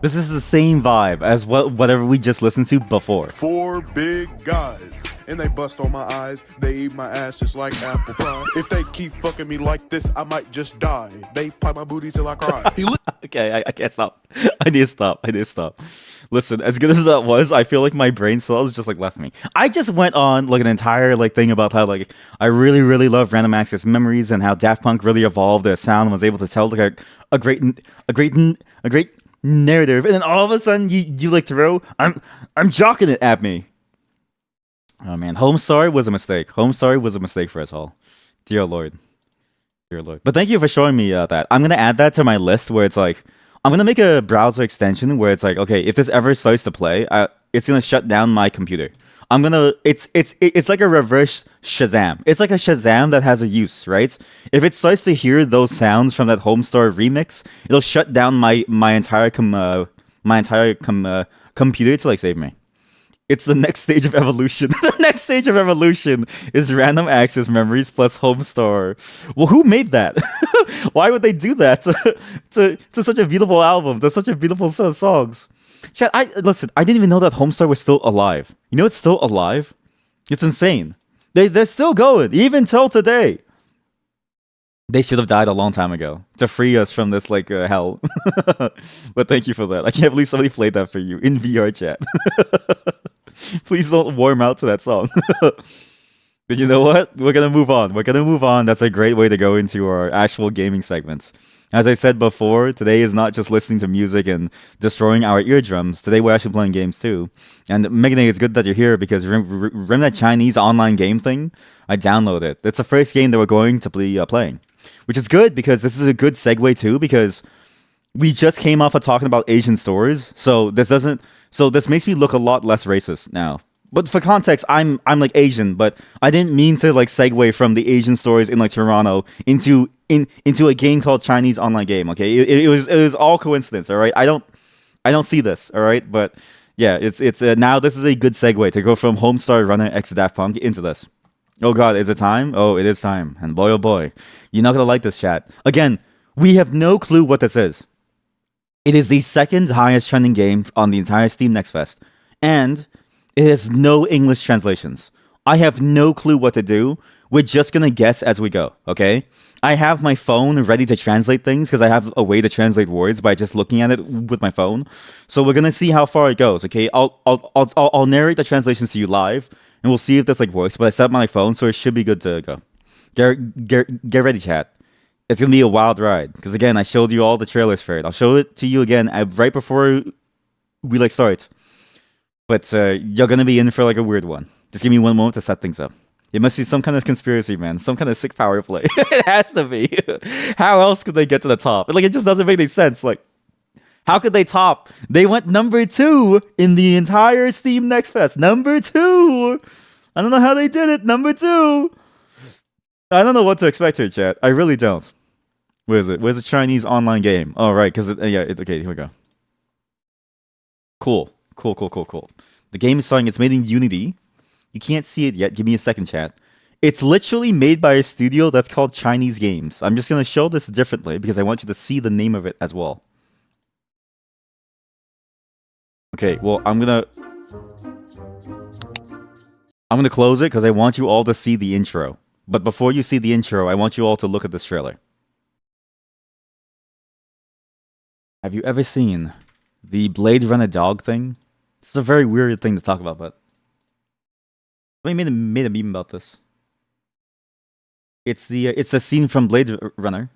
This is the same vibe as whatever we just listened to before. 4 big guys. And they bust on my eyes. They eat my ass just like apple pie. If they keep fucking me like this, I might just die. They pie my booty till I cry. He Okay, I can't stop. I need to stop. Listen, as good as that was, I feel like my brain cells just like left me. I just went on like an entire like thing about how like I really really love Random Access Memories and how Daft Punk really evolved their sound and was able to tell like a great narrative, and then all of a sudden you like throw I'm jocking it at me. Oh man, Homestar was a mistake. Homestar was a mistake for us all. Dear Lord. Dear Lord. But thank you for showing me that. I'm going to add that to my list where it's like, I'm going to make a browser extension where it's like, okay, if this ever starts to play, it's going to shut down my computer. It's like a reverse Shazam. It's like a Shazam that has a use, right? If it starts to hear those sounds from that Homestar remix, it'll shut down my entire computer to like save me. It's the next stage of evolution. The next stage of evolution is Random Access Memories plus Homestar. Well, who made that? Why would they do that to such a beautiful album, to such a beautiful set of songs? Chat, listen, I didn't even know that Homestar was still alive. You know it's still alive? It's insane. They're still going, even till today. They should have died a long time ago to free us from this like hell. But thank you for that. I can't believe somebody played that for you in VR chat. Please don't warm out to that song. But you know what? We're going to move on. That's a great way to go into our actual gaming segments. As I said before, today is not just listening to music and destroying our eardrums. Today we're actually playing games too. And Megan, it's good that you're here because remember that Chinese online game thing? I downloaded it. It's the first game that we're going to be playing. Which is good because this is a good segue too because we just came off of talking about Asian stores. So this makes me look a lot less racist now. But for context, I'm like Asian, but I didn't mean to like segue from the Asian stores in like Toronto into a game called Chinese online game. Okay, it was all coincidence. All right, I don't see this. All right, but Yeah, it's now this is a good segue to go from Homestar Runner X Daft Punk into this. Oh god, is it time? Oh, it is time. And boy oh boy, you're not gonna like this chat. Again, we have no clue what this is. It is the second highest trending game on the entire Steam Next Fest, and it has no English translations. I have no clue what to do. We're just gonna guess as we go, okay? I have my phone ready to translate things because I have a way to translate words by just looking at it with my phone. So we're gonna see how far it goes, okay? I'll narrate the translations to you live, and we'll see if this like works. But I set up my phone, so it should be good to go. Get ready, chat. It's gonna be a wild ride because again, I showed you all the trailers for it. I'll show it to you again right before we like start. But you're gonna be in for like a weird one. Just give me one moment to set things up. It must be some kind of conspiracy, man. Some kind of sick power play. It has to be. How else could they get to the top? Like, it just doesn't make any sense. Like, how could they top? They went number 2 in the entire Steam Next Fest. Number 2. I don't know how they did it. Number 2. I don't know what to expect here, chat. I really don't. Where is it? Where's the Chinese online game? Oh, right. Because, okay, here we go. Cool. The game is starting. It's made in Unity. You can't see it yet. Give me a second, chat. It's literally made by a studio that's called Chinese Games. I'm just going to show this differently because I want you to see the name of it as well. Okay, well, I'm going to close it because I want you all to see the intro. But before you see the intro, I want you all to look at this trailer. Have you ever seen the Blade Runner dog thing? It's a very weird thing to talk about, but somebody made a meme about this. It's a scene from Blade Runner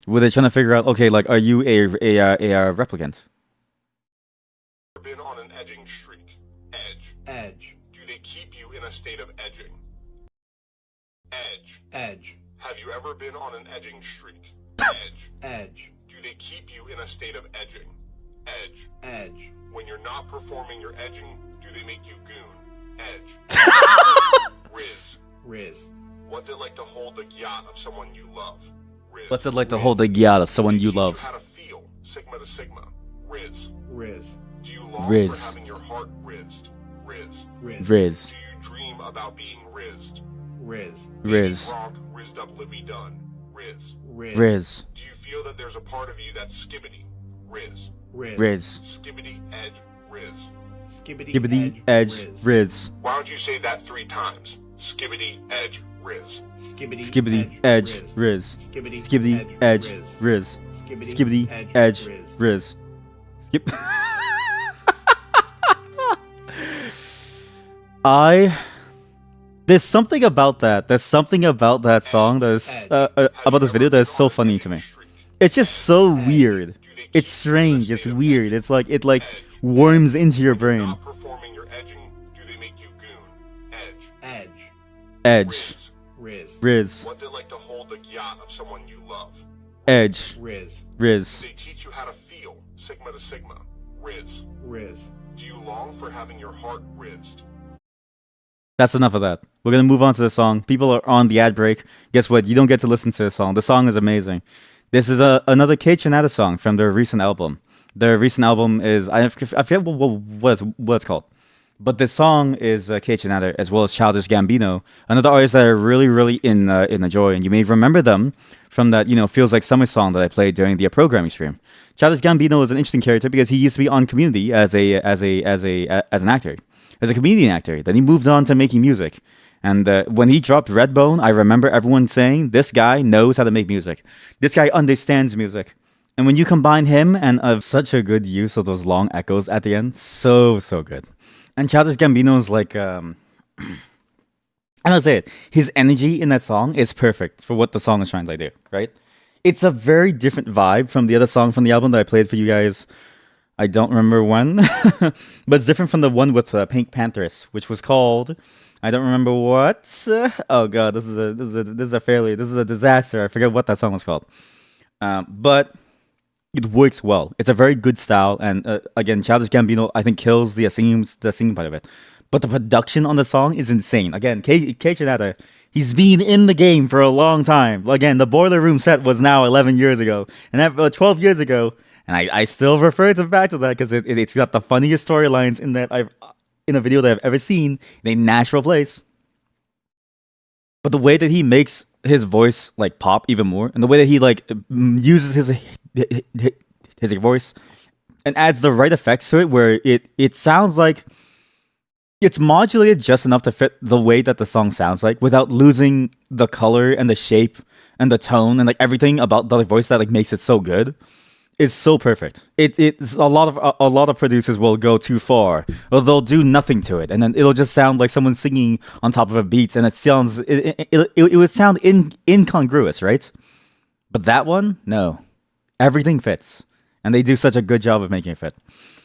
where they're trying to figure out, okay, like, are you a replicant? Been on an edging streak. Edge. Do they keep you in a state of edging? Edge. Have you ever been on an edging streak? Edge. Do they keep you in a state of edging? Edge. When you're not performing your edging, do they make you goon? Edge. Riz. What's it like to hold the yacht of someone you love? Riz. What's it like to hold the yacht of someone you love? How to feel, sigma to sigma. Riz. Do you long Riz. for having your heart rizzed? Riz. Do you dream about being rizzed? Riz. Rock, rizzed up Libby Dunn. Riz. Do you feel that there's a part of you that's skibbity? Riz. Skibbity edge Riz. Skibbity edge Riz. Why don't you say that 3 times? Skibbity edge Riz. Skibbity edge Riz. Skibbity edge Riz. Skibbity edge Riz. Skip. There's something about that. There's something about that song that is about this video that is so funny to me. It's just so weird. It's strange. It's weird. It's like it worms into your brain. Not performing your edging, do they make you goon? Edge. Riz. What's it like to hold the yacht of someone you love? Edge. Riz. Riz. They teach you how to feel, sigma to sigma. Riz. Do you long for having your heart rizzed? That's enough of that. We're gonna move on to the song. People are on the ad break. Guess what? You don't get to listen to the song. The song is amazing. This is another Kate Chanada song from their recent album. Their recent album is I forget what it's called, but this song is Kate Chanada as well as Childish Gambino, another artist that I really enjoy, and you may remember them from that Feels Like Summer song that I played during the programming stream. Childish Gambino is an interesting character because he used to be on Community as an actor, as a comedian actor. Then he moved on to making music. And when he dropped Redbone, I remember everyone saying, this guy knows how to make music. This guy understands music. And when you combine him and such a good use of those long echoes at the end, so good. And Childish Gambino's like, I don't say it, his energy in that song is perfect for what the song is trying to do, right? It's a very different vibe from the other song from the album that I played for you guys. I don't remember when, but it's different from the one with Pink Panthers, which was called... I don't remember what. Oh god, this is a disaster. I forget what that song was called. But it works well. It's a very good style, and again, Childish Gambino I think kills the singing part of it. But the production on the song is insane. Again, Kei Chanada, he's been in the game for a long time. Again, the Boiler Room set was now 11 years ago, and that 12 years ago, And I still refer back to that because it's got the funniest storylines in a video that I've ever seen in a natural place. But the way that he makes his voice like pop even more, and the way that he like uses his voice and adds the right effects to it, where it sounds like it's modulated just enough to fit the way that the song sounds like, without losing the color and the shape and the tone and like everything about the voice that like makes it so good. Is so perfect. It's a lot of producers will go too far, or they'll do nothing to it, and then it'll just sound like someone singing on top of a beat, and it would sound incongruous, right? But that one, no, everything fits, and they do such a good job of making it fit.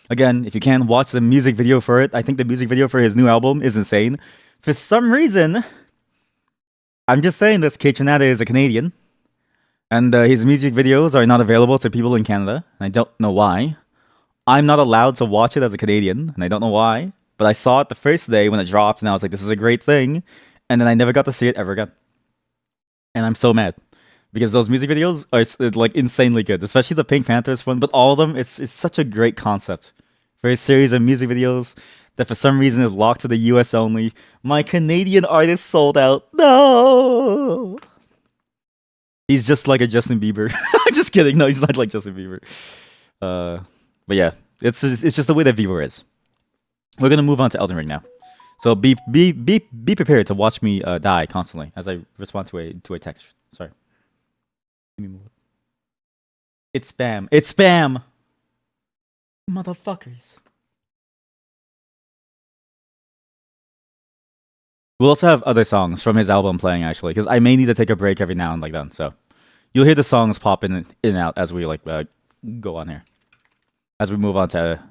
Again, if you can watch the music video for it, I think the music video for his new album is insane. For some reason, I'm just saying this, Kitchenada is a Canadian. And his music videos are not available to people in Canada. And I don't know why. I'm not allowed to watch it as a Canadian, and I don't know why. But I saw it the first day when it dropped, and I was like, this is a great thing. And then I never got to see it ever again. And I'm so mad. Because those music videos are like insanely good. Especially the Pink Panthers one. But all of them, it's such a great concept. For a series of music videos that for some reason is locked to the US only. My Canadian artist sold out. No! He's just like a Justin Bieber. I'm just kidding. No, he's not like Justin Bieber. But yeah, it's just the way that Bieber is. We're gonna move on to Elden Ring now. So be prepared to watch me die constantly as I respond to a text. Sorry. It's spam. It's spam. Motherfuckers. We'll also have other songs from his album playing, actually, because I may need to take a break every now and then. So you'll hear the songs pop in and out as we like go on here, as we move on to